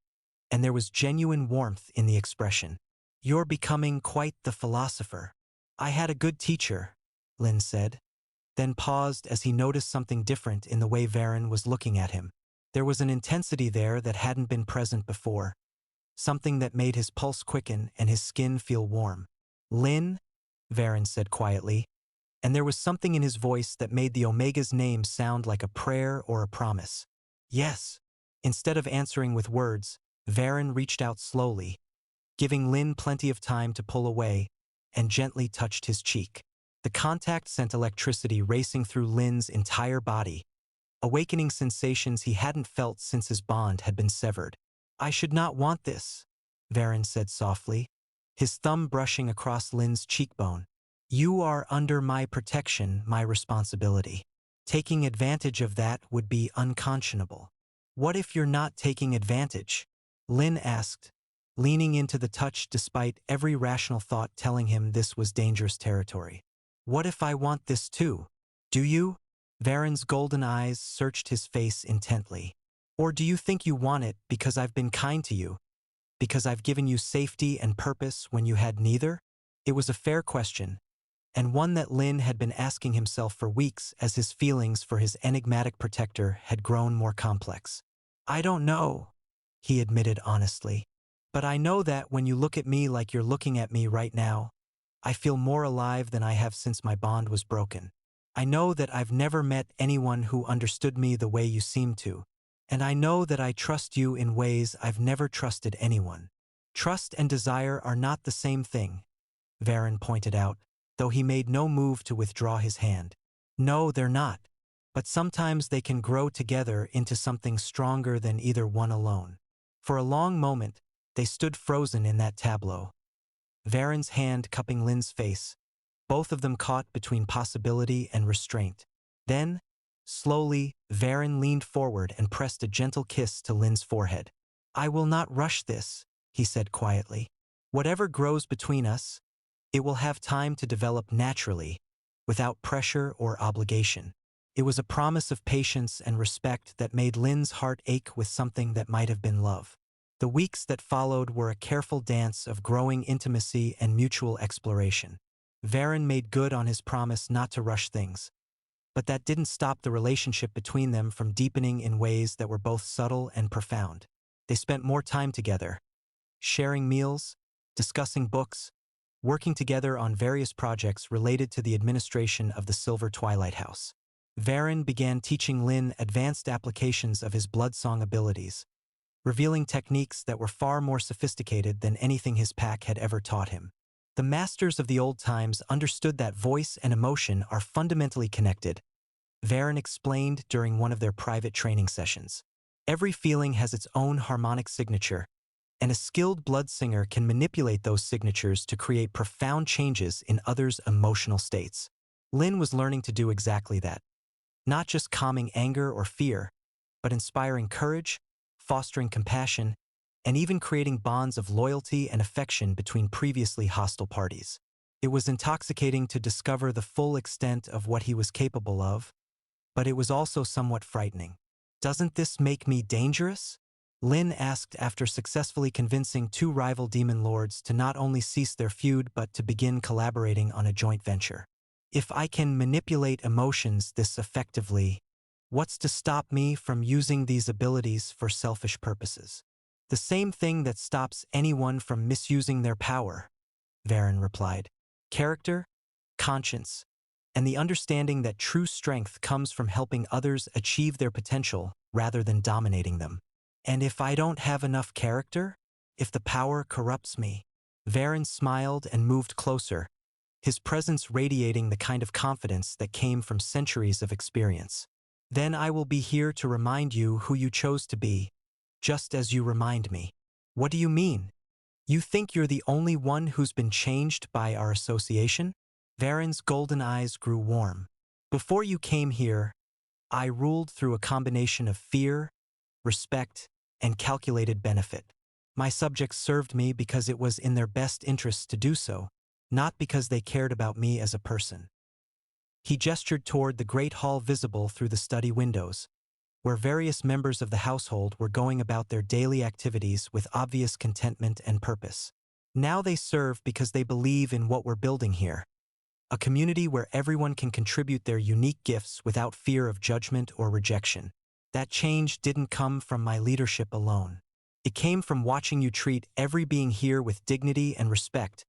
and there was genuine warmth in the expression. "You're becoming quite the philosopher." "I had a good teacher," Lin said, then paused as he noticed something different in the way Varen was looking at him. There was an intensity there that hadn't been present before, something that made his pulse quicken and his skin feel warm. "Lin," Varen said quietly, and there was something in his voice that made the Omega's name sound like a prayer or a promise. "Yes." Instead of answering with words, Varen reached out slowly, giving Lin plenty of time to pull away, and gently touched his cheek. The contact sent electricity racing through Lin's entire body, awakening sensations he hadn't felt since his bond had been severed. "I should not want this," Varen said softly, his thumb brushing across Lin's cheekbone. "You are under my protection, my responsibility. Taking advantage of that would be unconscionable." "What if you're not taking advantage?" Lin asked, leaning into the touch despite every rational thought telling him this was dangerous territory. "What if I want this too? Do you?" Varen's golden eyes searched his face intently. "Or do you think you want it because I've been kind to you? Because I've given you safety and purpose when you had neither?" It was a fair question, and one that Lin had been asking himself for weeks as his feelings for his enigmatic protector had grown more complex. "I don't know," he admitted honestly. "But I know that when you look at me like you're looking at me right now, I feel more alive than I have since my bond was broken. I know that I've never met anyone who understood me the way you seem to, and I know that I trust you in ways I've never trusted anyone." "Trust and desire are not the same thing," Varen pointed out, though he made no move to withdraw his hand. "No, they're not. But sometimes they can grow together into something stronger than either one alone." For a long moment, they stood frozen in that tableau, Varen's hand cupping Lin's face, both of them caught between possibility and restraint. Then, slowly, Varen leaned forward and pressed a gentle kiss to Lin's forehead. "I will not rush this," he said quietly. "Whatever grows between us, it will have time to develop naturally, without pressure or obligation." It was a promise of patience and respect that made Lin's heart ache with something that might have been love. The weeks that followed were a careful dance of growing intimacy and mutual exploration. Varen made good on his promise not to rush things, but that didn't stop the relationship between them from deepening in ways that were both subtle and profound. They spent more time together, sharing meals, discussing books, working together on various projects related to the administration of the Silver Twilight House. Varen began teaching Lin advanced applications of his bloodsong abilities, revealing techniques that were far more sophisticated than anything his pack had ever taught him. The masters of the old times understood that voice and emotion are fundamentally connected, Varen explained during one of their private training sessions. Every feeling has its own harmonic signature, and a skilled blood singer can manipulate those signatures to create profound changes in others' emotional states. Lin was learning to do exactly that, not just calming anger or fear, but inspiring courage, fostering compassion, and even creating bonds of loyalty and affection between previously hostile parties. It was intoxicating to discover the full extent of what he was capable of, but it was also somewhat frightening. "Doesn't this make me dangerous?" Lin asked after successfully convincing two rival demon lords to not only cease their feud but to begin collaborating on a joint venture. "If I can manipulate emotions this effectively, what's to stop me from using these abilities for selfish purposes?" "The same thing that stops anyone from misusing their power," Varen replied. "Character, conscience, and the understanding that true strength comes from helping others achieve their potential rather than dominating them." "And if I don't have enough character? If the power corrupts me?" Varen smiled and moved closer, his presence radiating the kind of confidence that came from centuries of experience. "Then I will be here to remind you who you chose to be, just as you remind me." "What do you mean? You think you're the only one who's been changed by our association?" Varen's golden eyes grew warm. "Before you came here, I ruled through a combination of fear, respect, and calculated benefit. My subjects served me because it was in their best interests to do so, not because they cared about me as a person." He gestured toward the great hall visible through the study windows, where various members of the household were going about their daily activities with obvious contentment and purpose. "Now they serve because they believe in what we're building here. A community where everyone can contribute their unique gifts without fear of judgment or rejection. That change didn't come from my leadership alone. It came from watching you treat every being here with dignity and respect,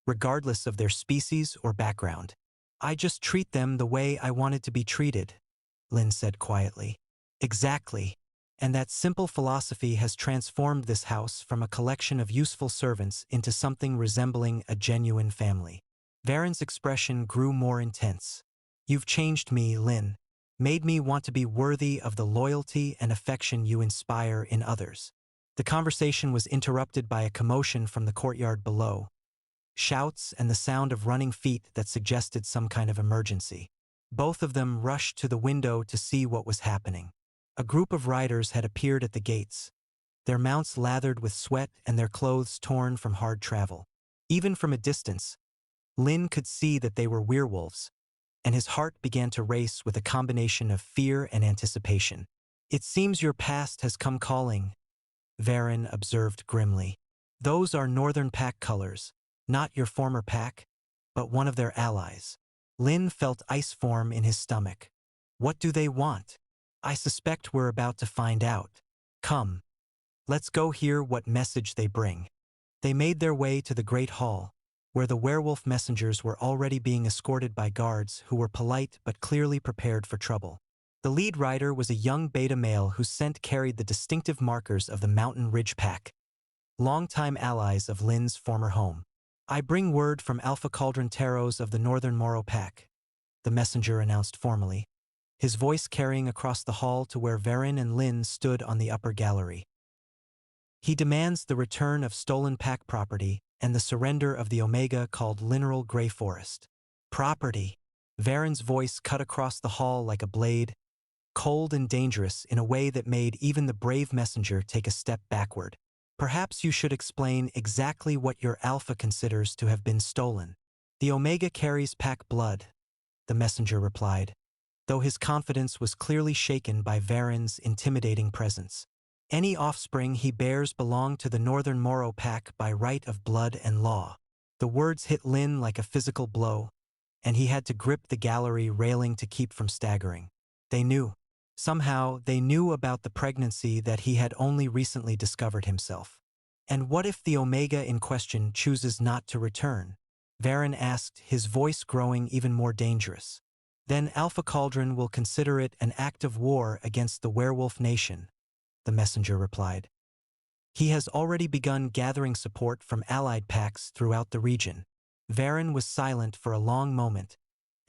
regardless of their species or background." "I just treat them the way I wanted to be treated," Lin said quietly. "Exactly. And that simple philosophy has transformed this house from a collection of useful servants into something resembling a genuine family." Varen's expression grew more intense. "You've changed me, Lin. made me want to be worthy of the loyalty and affection you inspire in others. The conversation was interrupted by a commotion from the courtyard below, shouts and the sound of running feet that suggested some kind of emergency. Both of them rushed to the window to see what was happening. A group of riders had appeared at the gates, their mounts lathered with sweat and their clothes torn from hard travel. Even from a distance, Lin could see that they were werewolves, and his heart began to race with a combination of fear and anticipation. "It seems your past has come calling," Varen observed grimly. "Those are Northern Pack colors, not your former pack, but one of their allies." Lin felt ice form in his stomach. "What do they want?" "I suspect we're about to find out. Come, let's go hear what message they bring." They made their way to the Great Hall, where the werewolf messengers were already being escorted by guards who were polite but clearly prepared for trouble. The lead rider was a young beta male whose scent carried the distinctive markers of the Mountain Ridge Pack, longtime allies of Lin's former home. "I bring word from Alpha Cauldron Taros of the Northern Moro Pack," the messenger announced formally, his voice carrying across the hall to where Varen and Lin stood on the upper gallery. "He demands the return of stolen pack property and the surrender of the Omega called Lineral Grey Forest." "Property?" Varen's voice cut across the hall like a blade, cold and dangerous in a way that made even the brave messenger take a step backward. "Perhaps you should explain exactly what your Alpha considers to have been stolen." "The Omega carries pack blood," the messenger replied, though his confidence was clearly shaken by Varen's intimidating presence. "Any offspring he bears belong to the Northern Moro Pack by right of blood and law." The words hit Lin like a physical blow, and he had to grip the gallery railing to keep from staggering. They knew. Somehow, they knew about the pregnancy that he had only recently discovered himself. "And what if the Omega in question chooses not to return?" Varen asked, his voice growing even more dangerous. "Then Alpha Cauldron will consider it an act of war against the werewolf nation," the messenger replied. "He has already begun gathering support from allied packs throughout the region." Varen was silent for a long moment,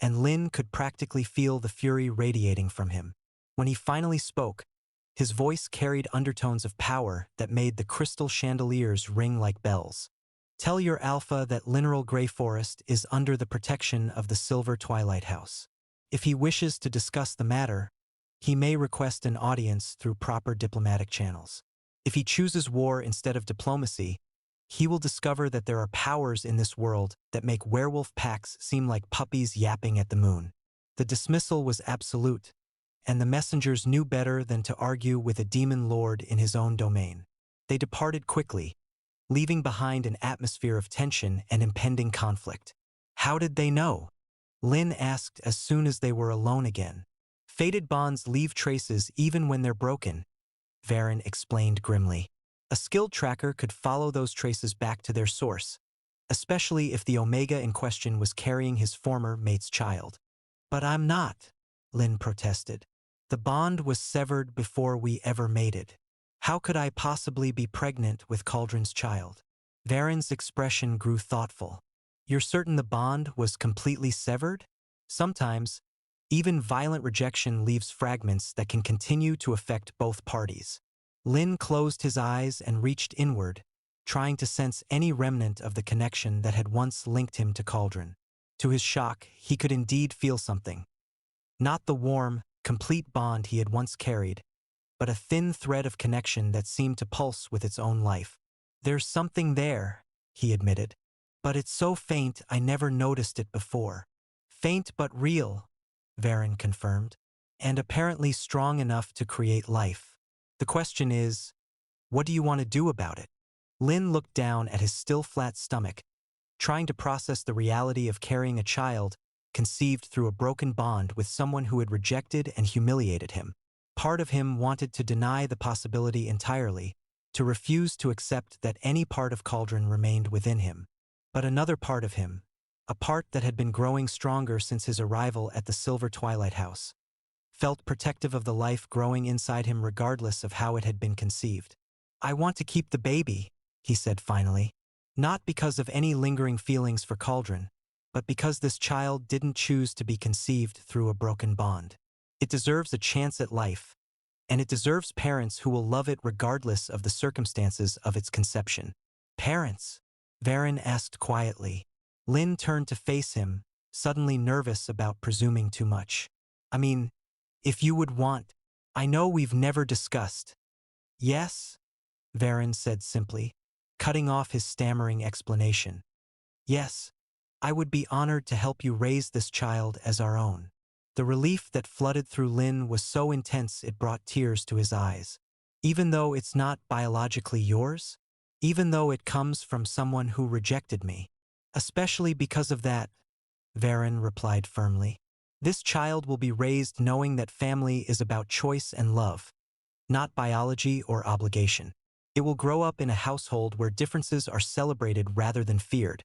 and Lin could practically feel the fury radiating from him. When he finally spoke, his voice carried undertones of power that made the crystal chandeliers ring like bells. "Tell your Alpha that Lineral Grey Forest is under the protection of the Silver Twilight House. If he wishes to discuss the matter, he may request an audience through proper diplomatic channels. If he chooses war instead of diplomacy, he will discover that there are powers in this world that make werewolf packs seem like puppies yapping at the moon." The dismissal was absolute, and the messengers knew better than to argue with a demon lord in his own domain. They departed quickly, leaving behind an atmosphere of tension and impending conflict. "How did they know?" Lin asked as soon as they were alone again. "Fated bonds leave traces even when they're broken," Varen explained grimly. "A skilled tracker could follow those traces back to their source, especially if the Omega in question was carrying his former mate's child." "But I'm not," Lin protested. "The bond was severed before we ever mated. How could I possibly be pregnant with Cauldron's child?" Varen's expression grew thoughtful. "You're certain the bond was completely severed?" "Sometimes, even violent rejection leaves fragments that can continue to affect both parties." Lin closed his eyes and reached inward, trying to sense any remnant of the connection that had once linked him to Cauldron. To his shock, he could indeed feel something. Not the warm, complete bond he had once carried, but a thin thread of connection that seemed to pulse with its own life. "There's something there," he admitted, "but it's so faint I never noticed it before." "Faint but real," Varen confirmed, "and apparently strong enough to create life. The question is, what do you want to do about it?" Lin looked down at his still flat stomach, trying to process the reality of carrying a child conceived through a broken bond with someone who had rejected and humiliated him. Part of him wanted to deny the possibility entirely, to refuse to accept that any part of Cauldron remained within him. But another part of him, a part that had been growing stronger since his arrival at the Silver Twilight House, felt protective of the life growing inside him regardless of how it had been conceived. "I want to keep the baby," he said finally. "Not because of any lingering feelings for Cauldron, but because this child didn't choose to be conceived through a broken bond." It deserves a chance at life, and it deserves parents who will love it regardless of the circumstances of its conception. Parents? Varen asked quietly. Lin turned to face him, suddenly nervous about presuming too much. I mean, if you would want. I know we've never discussed. Yes? Varen said simply, cutting off his stammering explanation. Yes, I would be honored to help you raise this child as our own. The relief that flooded through Lin was so intense it brought tears to his eyes. Even though it's not biologically yours? Even though it comes from someone who rejected me? Especially because of that, Varen replied firmly. This child will be raised knowing that family is about choice and love, not biology or obligation. It will grow up in a household where differences are celebrated rather than feared,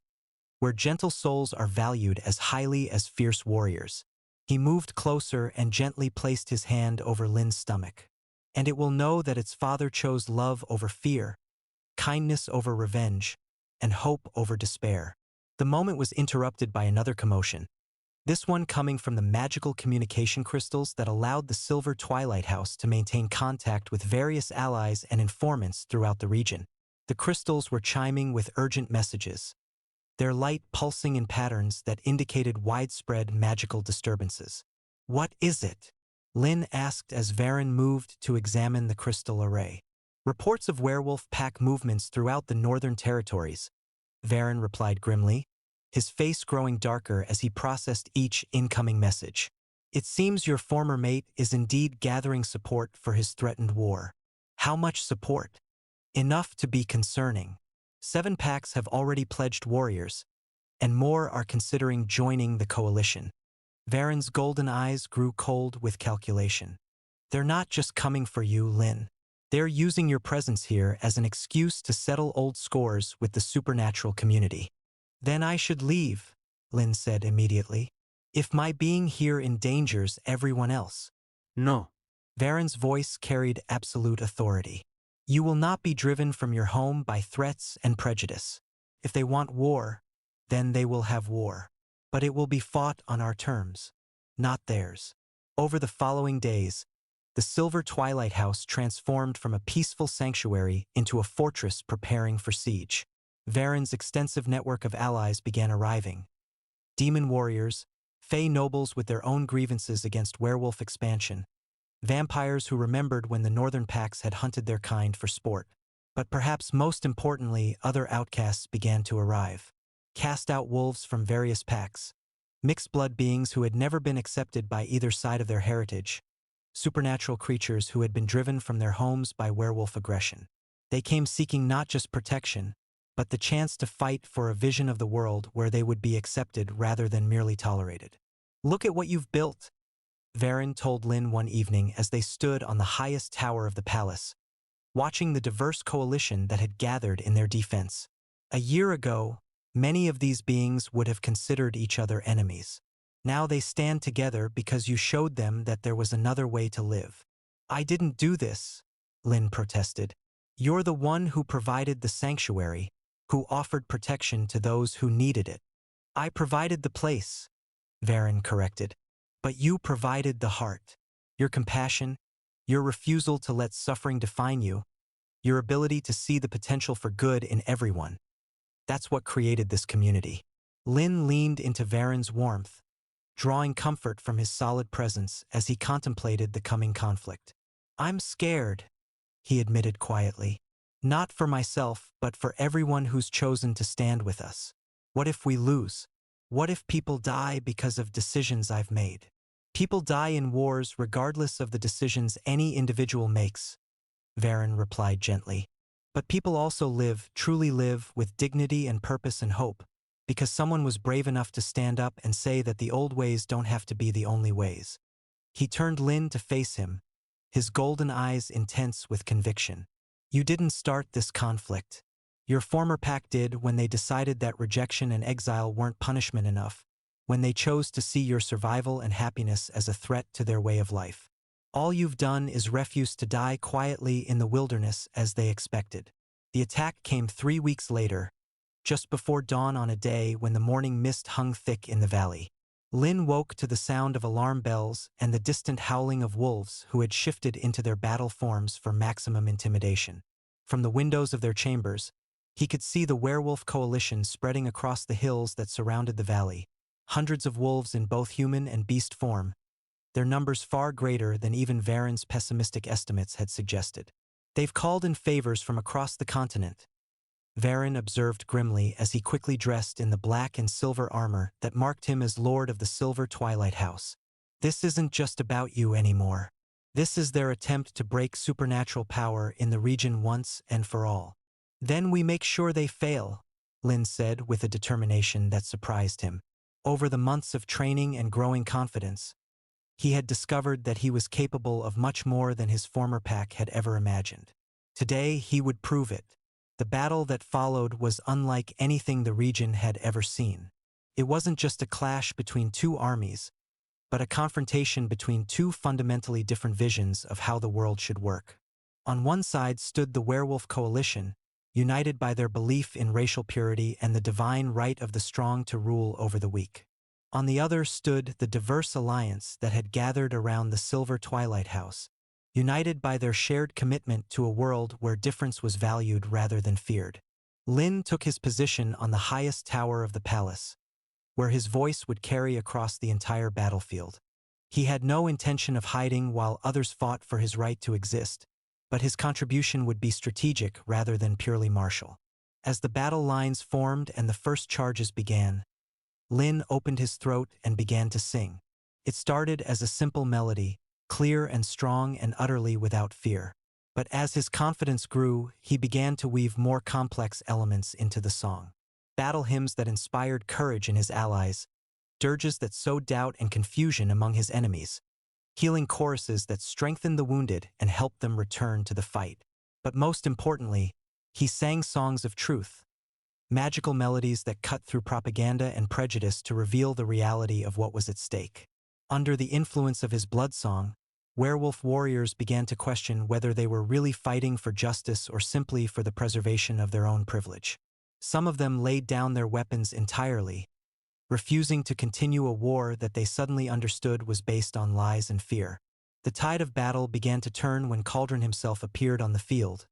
where gentle souls are valued as highly as fierce warriors. He moved closer and gently placed his hand over Lin's stomach. And it will know that its father chose love over fear, kindness over revenge, and hope over despair. The moment was interrupted by another commotion, this one coming from the magical communication crystals that allowed the Silver Twilight House to maintain contact with various allies and informants throughout the region. The crystals were chiming with urgent messages, their light pulsing in patterns that indicated widespread magical disturbances. What is it? Lin asked as Varen moved to examine the crystal array. Reports of werewolf pack movements throughout the northern territories, Varen replied grimly, his face growing darker as he processed each incoming message. It seems your former mate is indeed gathering support for his threatened war. How much support? Enough to be concerning. 7 packs have already pledged warriors, and more are considering joining the coalition. Varen's golden eyes grew cold with calculation. They're not just coming for you, Lin. They're using your presence here as an excuse to settle old scores with the supernatural community. Then I should leave, Lin said immediately, if my being here endangers everyone else. No. Varen's voice carried absolute authority. You will not be driven from your home by threats and prejudice. If they want war, then they will have war. But it will be fought on our terms, not theirs. Over the following days, the Silver Twilight House transformed from a peaceful sanctuary into a fortress preparing for siege. Varen's extensive network of allies began arriving. Demon warriors, fey nobles with their own grievances against werewolf expansion, vampires who remembered when the northern packs had hunted their kind for sport. But perhaps most importantly, other outcasts began to arrive. Cast-out wolves from various packs, mixed-blood beings who had never been accepted by either side of their heritage, supernatural creatures who had been driven from their homes by werewolf aggression. They came seeking not just protection, but the chance to fight for a vision of the world where they would be accepted rather than merely tolerated. Look at what you've built, Varen told Lin one evening as they stood on the highest tower of the palace, watching the diverse coalition that had gathered in their defense. A year ago, many of these beings would have considered each other enemies. Now they stand together because you showed them that there was another way to live. I didn't do this, Lin protested. You're the one who provided the sanctuary, who offered protection to those who needed it. I provided the place, Varen corrected. But you provided the heart, your compassion, your refusal to let suffering define you, your ability to see the potential for good in everyone. That's what created this community. Lin leaned into Varen's warmth, drawing comfort from his solid presence as he contemplated the coming conflict. I'm scared, he admitted quietly. Not for myself, but for everyone who's chosen to stand with us. What if we lose? What if people die because of decisions I've made? People die in wars regardless of the decisions any individual makes, Varen replied gently. But people also live, truly live, with dignity and purpose and hope, because someone was brave enough to stand up and say that the old ways don't have to be the only ways. He turned Lin to face him, his golden eyes intense with conviction. You didn't start this conflict. Your former pack did when they decided that rejection and exile weren't punishment enough, when they chose to see your survival and happiness as a threat to their way of life. All you've done is refuse to die quietly in the wilderness as they expected. The attack came 3 weeks later, just before dawn on a day when the morning mist hung thick in the valley. Lin woke to the sound of alarm bells and the distant howling of wolves who had shifted into their battle forms for maximum intimidation. From the windows of their chambers, he could see the werewolf coalition spreading across the hills that surrounded the valley, hundreds of wolves in both human and beast form, their numbers far greater than even Varen's pessimistic estimates had suggested. They've called in favors from across the continent, Varen observed grimly as he quickly dressed in the black and silver armor that marked him as Lord of the Silver Twilight House. This isn't just about you anymore. This is their attempt to break supernatural power in the region once and for all. Then we make sure they fail, Lin said with a determination that surprised him. Over the months of training and growing confidence, he had discovered that he was capable of much more than his former pack had ever imagined. Today he would prove it. The battle that followed was unlike anything the region had ever seen. It wasn't just a clash between two armies, but a confrontation between two fundamentally different visions of how the world should work. On one side stood the werewolf coalition, united by their belief in racial purity and the divine right of the strong to rule over the weak. On the other stood the diverse alliance that had gathered around the Silver Twilight House, united by their shared commitment to a world where difference was valued rather than feared. Lin took his position on the highest tower of the palace, where his voice would carry across the entire battlefield. He had no intention of hiding while others fought for his right to exist, but his contribution would be strategic rather than purely martial. As the battle lines formed and the first charges began, Lin opened his throat and began to sing. It started as a simple melody, clear and strong and utterly without fear. But as his confidence grew, he began to weave more complex elements into the song. Battle hymns that inspired courage in his allies, dirges that sowed doubt and confusion among his enemies, healing choruses that strengthened the wounded and helped them return to the fight. But most importantly, he sang songs of truth, magical melodies that cut through propaganda and prejudice to reveal the reality of what was at stake. Under the influence of his blood song, werewolf warriors began to question whether they were really fighting for justice or simply for the preservation of their own privilege. Some of them laid down their weapons entirely, refusing to continue a war that they suddenly understood was based on lies and fear. The tide of battle began to turn when Cauldron himself appeared on the field,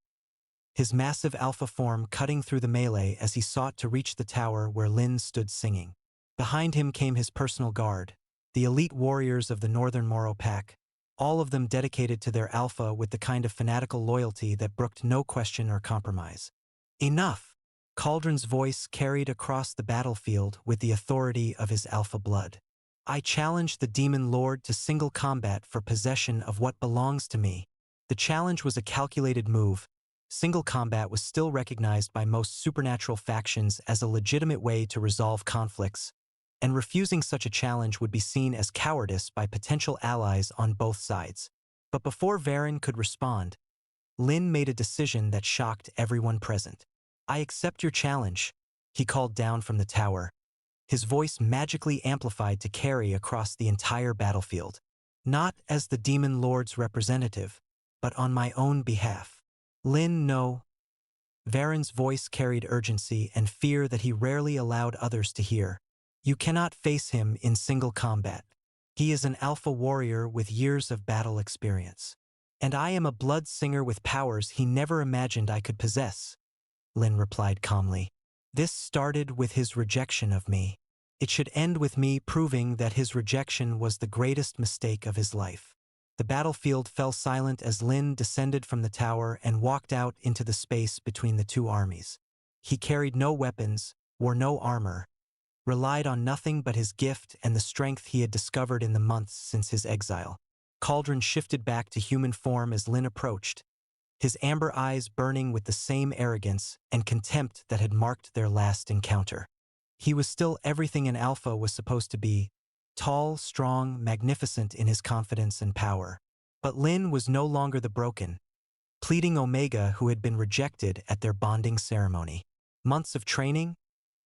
his massive alpha form cutting through the melee as he sought to reach the tower where Lin stood singing. Behind him came his personal guard, the elite warriors of the Northern Moro Pack, all of them dedicated to their alpha with the kind of fanatical loyalty that brooked no question or compromise. Enough! Cauldron's voice carried across the battlefield with the authority of his alpha blood. I challenge the Demon Lord to single combat for possession of what belongs to me. The challenge was a calculated move. Single combat was still recognized by most supernatural factions as a legitimate way to resolve conflicts, and refusing such a challenge would be seen as cowardice by potential allies on both sides. But before Varen could respond, Lin made a decision that shocked everyone present. I accept your challenge, he called down from the tower, his voice magically amplified to carry across the entire battlefield. Not as the Demon Lord's representative, but on my own behalf. Lin, no. Varen's voice carried urgency and fear that he rarely allowed others to hear. You cannot face him in single combat. He is an alpha warrior with years of battle experience. And I am a blood singer with powers he never imagined I could possess, Lin replied calmly. This started with his rejection of me. It should end with me proving that his rejection was the greatest mistake of his life. The battlefield fell silent as Lin descended from the tower and walked out into the space between the two armies. He carried no weapons, wore no armor, relied on nothing but his gift and the strength he had discovered in the months since his exile. Cauldron shifted back to human form as Lin approached, his amber eyes burning with the same arrogance and contempt that had marked their last encounter. He was still everything an alpha was supposed to be, tall, strong, magnificent in his confidence and power. But Lin was no longer the broken, pleading Omega who had been rejected at their bonding ceremony. Months of training,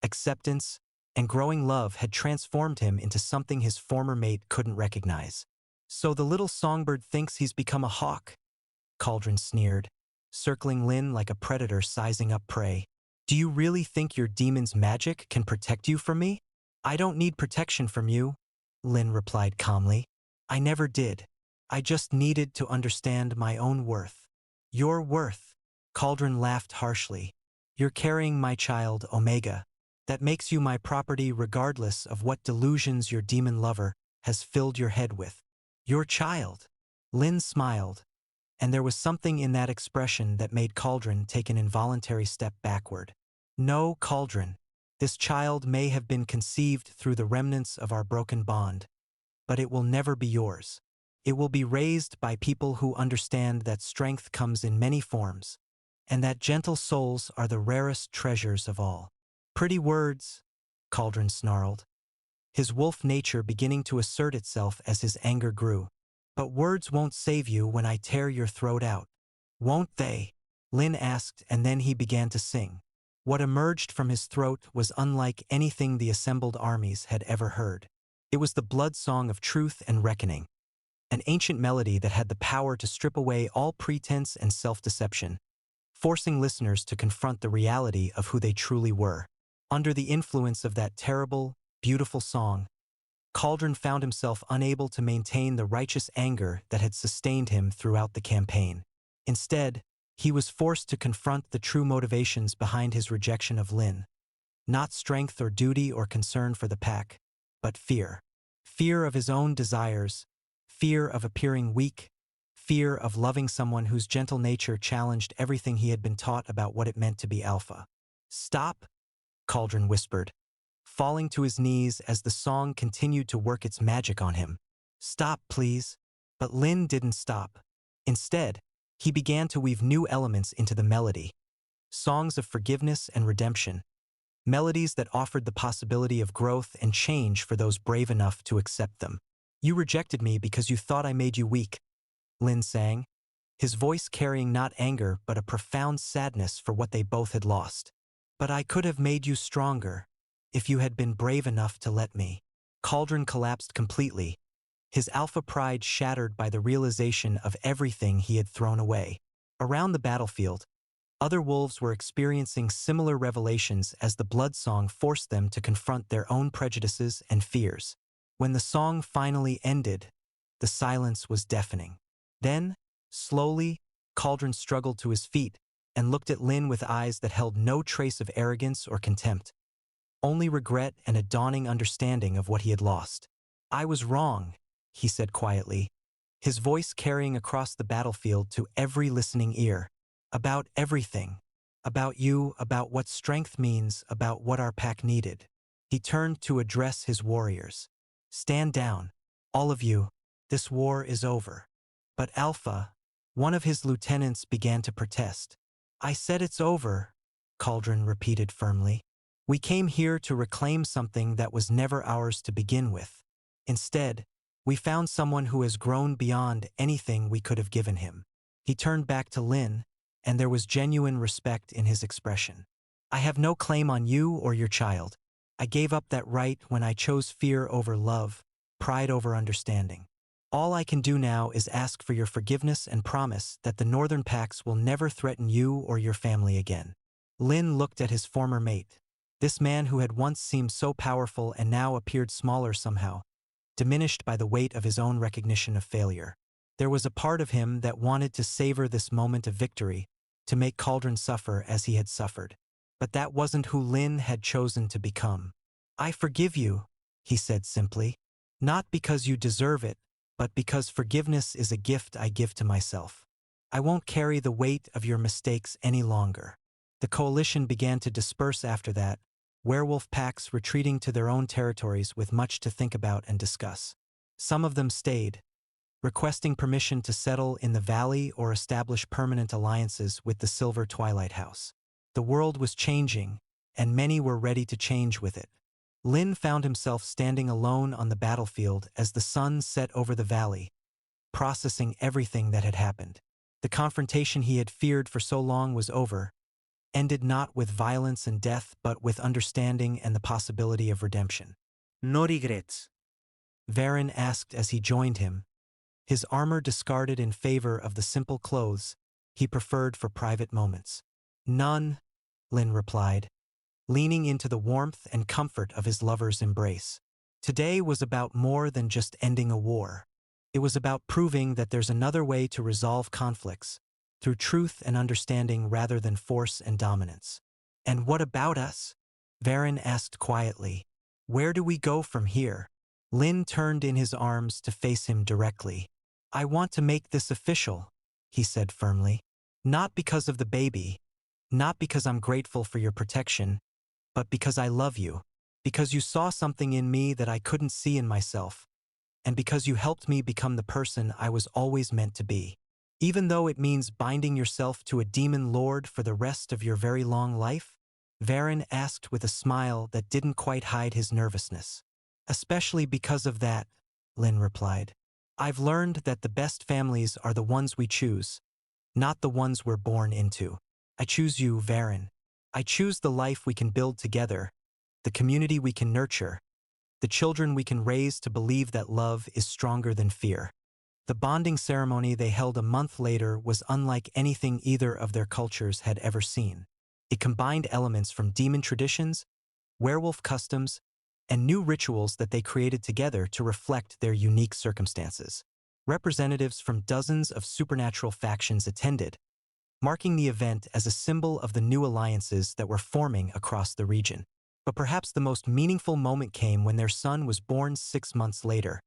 acceptance, and growing love had transformed him into something his former mate couldn't recognize. So the little songbird thinks he's become a hawk, Cauldron sneered, circling Lin like a predator sizing up prey. Do you really think your demon's magic can protect you from me? I don't need protection from you, Lin replied calmly. I never did. I just needed to understand my own worth. Your worth? Cauldron laughed harshly. You're carrying my child, Omega. That makes you my property regardless of what delusions your demon lover has filled your head with. Your child. Lin smiled, and there was something in that expression that made Cauldron take an involuntary step backward. No, Cauldron. This child may have been conceived through the remnants of our broken bond, but it will never be yours. It will be raised by people who understand that strength comes in many forms, and that gentle souls are the rarest treasures of all. Pretty words, Cauldron snarled, his wolf nature beginning to assert itself as his anger grew. But words won't save you when I tear your throat out. Won't they? Lin asked, and then he began to sing. What emerged from his throat was unlike anything the assembled armies had ever heard. It was the blood song of truth and reckoning, an ancient melody that had the power to strip away all pretense and self-deception, forcing listeners to confront the reality of who they truly were. Under the influence of that terrible, beautiful song, Cauldron found himself unable to maintain the righteous anger that had sustained him throughout the campaign. Instead, he was forced to confront the true motivations behind his rejection of Lin. Not strength or duty or concern for the pack, but fear. Fear of his own desires, fear of appearing weak, fear of loving someone whose gentle nature challenged everything he had been taught about what it meant to be alpha. Stop, Cauldron whispered, falling to his knees as the song continued to work its magic on him. Stop, please. But Lin didn't stop. Instead, he began to weave new elements into the melody. Songs of forgiveness and redemption. Melodies that offered the possibility of growth and change for those brave enough to accept them. You rejected me because you thought I made you weak, Lin sang, his voice carrying not anger but a profound sadness for what they both had lost. But I could have made you stronger, if you had been brave enough to let me. Cauldron collapsed completely, his alpha pride shattered by the realization of everything he had thrown away. Around the battlefield, other wolves were experiencing similar revelations as the blood song forced them to confront their own prejudices and fears. When the song finally ended, the silence was deafening. Then, slowly, Cauldron struggled to his feet and looked at Lin with eyes that held no trace of arrogance or contempt, only regret and a dawning understanding of what he had lost. I was wrong, he said quietly, his voice carrying across the battlefield to every listening ear. About everything. About you, about what strength means, about what our pack needed. He turned to address his warriors. Stand down, all of you. This war is over. But Alpha, one of his lieutenants, began to protest. I said it's over, Cauldron repeated firmly. We came here to reclaim something that was never ours to begin with. Instead, we found someone who has grown beyond anything we could have given him. He turned back to Lin, and there was genuine respect in his expression. I have no claim on you or your child. I gave up that right when I chose fear over love, pride over understanding. All I can do now is ask for your forgiveness and promise that the Northern Packs will never threaten you or your family again. Lin looked at his former mate, this man who had once seemed so powerful and now appeared smaller somehow, diminished by the weight of his own recognition of failure. There was a part of him that wanted to savor this moment of victory, to make Cauldron suffer as he had suffered. But that wasn't who Lin had chosen to become. I forgive you, he said simply. Not because you deserve it, but because forgiveness is a gift I give to myself. I won't carry the weight of your mistakes any longer. The coalition began to disperse after that, werewolf packs retreating to their own territories with much to think about and discuss. Some of them stayed, requesting permission to settle in the valley or establish permanent alliances with the Silver Twilight House. The world was changing, and many were ready to change with it. Lin found himself standing alone on the battlefield as the sun set over the valley, processing everything that had happened. The confrontation he had feared for so long was over, ended not with violence and death but with understanding and the possibility of redemption. No regrets? Varen asked as he joined him, his armor discarded in favor of the simple clothes he preferred for private moments. None, Lin replied, leaning into the warmth and comfort of his lover's embrace. Today was about more than just ending a war. It was about proving that there's another way to resolve conflicts, through truth and understanding rather than force and dominance. And what about us? Varen asked quietly. Where do we go from here? Lin turned in his arms to face him directly. I want to make this official, he said firmly. Not because of the baby, not because I'm grateful for your protection, but because I love you, because you saw something in me that I couldn't see in myself, and because you helped me become the person I was always meant to be. Even though it means binding yourself to a demon lord for the rest of your very long life? Varen asked with a smile that didn't quite hide his nervousness. Especially because of that, Lin replied. I've learned that the best families are the ones we choose, not the ones we're born into. I choose you, Varen. I choose the life we can build together, the community we can nurture, the children we can raise to believe that love is stronger than fear. The bonding ceremony they held a month later was unlike anything either of their cultures had ever seen. It combined elements from demon traditions, werewolf customs, and new rituals that they created together to reflect their unique circumstances. Representatives from dozens of supernatural factions attended, marking the event as a symbol of the new alliances that were forming across the region. But perhaps the most meaningful moment came when their son was born 6 months later.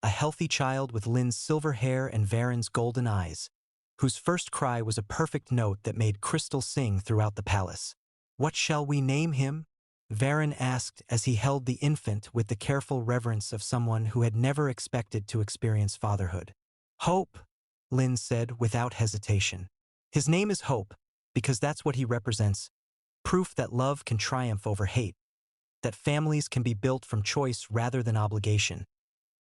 A healthy child with Lin's silver hair and Varen's golden eyes, whose first cry was a perfect note that made Crystal sing throughout the palace. What shall we name him? Varen asked as he held the infant with the careful reverence of someone who had never expected to experience fatherhood. Hope, Lin said without hesitation. His name is Hope, because that's what he represents, proof that love can triumph over hate, that families can be built from choice rather than obligation,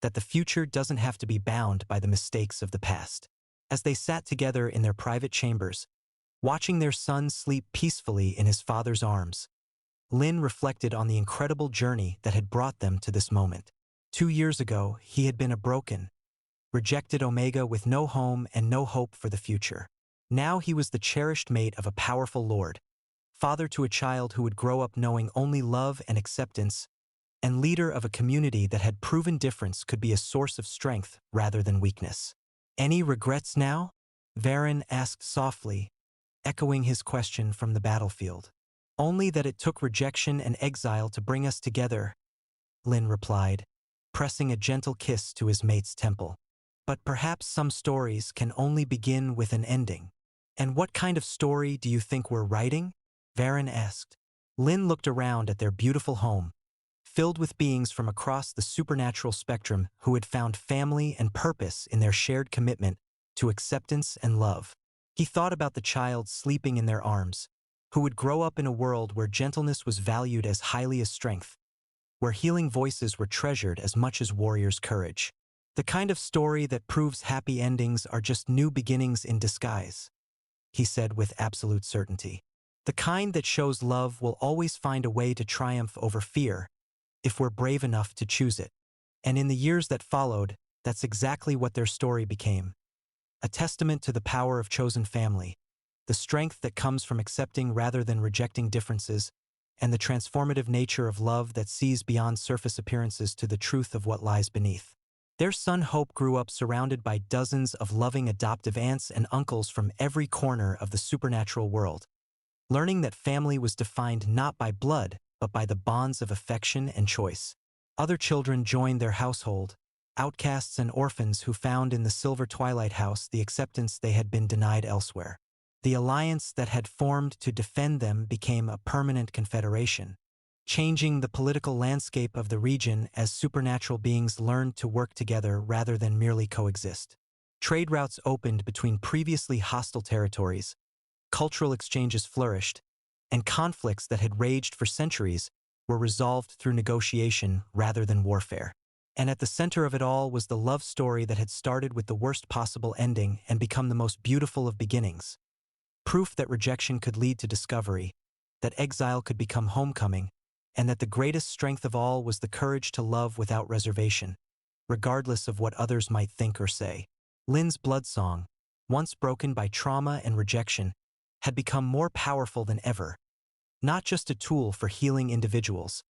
that the future doesn't have to be bound by the mistakes of the past. As they sat together in their private chambers, watching their son sleep peacefully in his father's arms, Lin reflected on the incredible journey that had brought them to this moment. 2 years ago, he had been a broken, rejected Omega with no home and no hope for the future. Now he was the cherished mate of a powerful lord, father to a child who would grow up knowing only love and acceptance, and leader of a community that had proven difference could be a source of strength rather than weakness. Any regrets now? Varen asked softly, echoing his question from the battlefield. Only that it took rejection and exile to bring us together, Lin replied, pressing a gentle kiss to his mate's temple. But perhaps some stories can only begin with an ending. And what kind of story do you think we're writing? Varen asked. Lin looked around at their beautiful home, filled with beings from across the supernatural spectrum who had found family and purpose in their shared commitment to acceptance and love. He thought about the child sleeping in their arms, who would grow up in a world where gentleness was valued as highly as strength, where healing voices were treasured as much as warriors' courage. The kind of story that proves happy endings are just new beginnings in disguise, he said with absolute certainty. The kind that shows love will always find a way to triumph over fear, if we're brave enough to choose it. And in the years that followed, that's exactly what their story became. A testament to the power of chosen family, the strength that comes from accepting rather than rejecting differences, and the transformative nature of love that sees beyond surface appearances to the truth of what lies beneath. Their son Hope grew up surrounded by dozens of loving adoptive aunts and uncles from every corner of the supernatural world, learning that family was defined not by blood, but by the bonds of affection and choice. Other children joined their household, outcasts and orphans who found in the Silver Twilight House the acceptance they had been denied elsewhere. The alliance that had formed to defend them became a permanent confederation, changing the political landscape of the region as supernatural beings learned to work together rather than merely coexist. Trade routes opened between previously hostile territories, cultural exchanges flourished, and conflicts that had raged for centuries were resolved through negotiation rather than warfare. And at the center of it all was the love story that had started with the worst possible ending and become the most beautiful of beginnings. Proof that rejection could lead to discovery, that exile could become homecoming, and that the greatest strength of all was the courage to love without reservation, regardless of what others might think or say. Lin's blood song, once broken by trauma and rejection, had become more powerful than ever, not just a tool for healing individuals,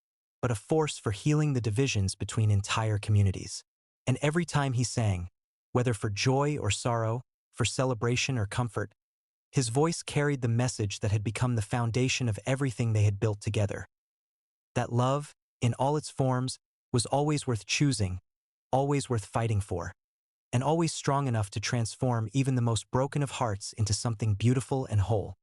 but a force for healing the divisions between entire communities. And every time he sang, whether for joy or sorrow, for celebration or comfort, his voice carried the message that had become the foundation of everything they had built together. That love, in all its forms, was always worth choosing, always worth fighting for, and always strong enough to transform even the most broken of hearts into something beautiful and whole.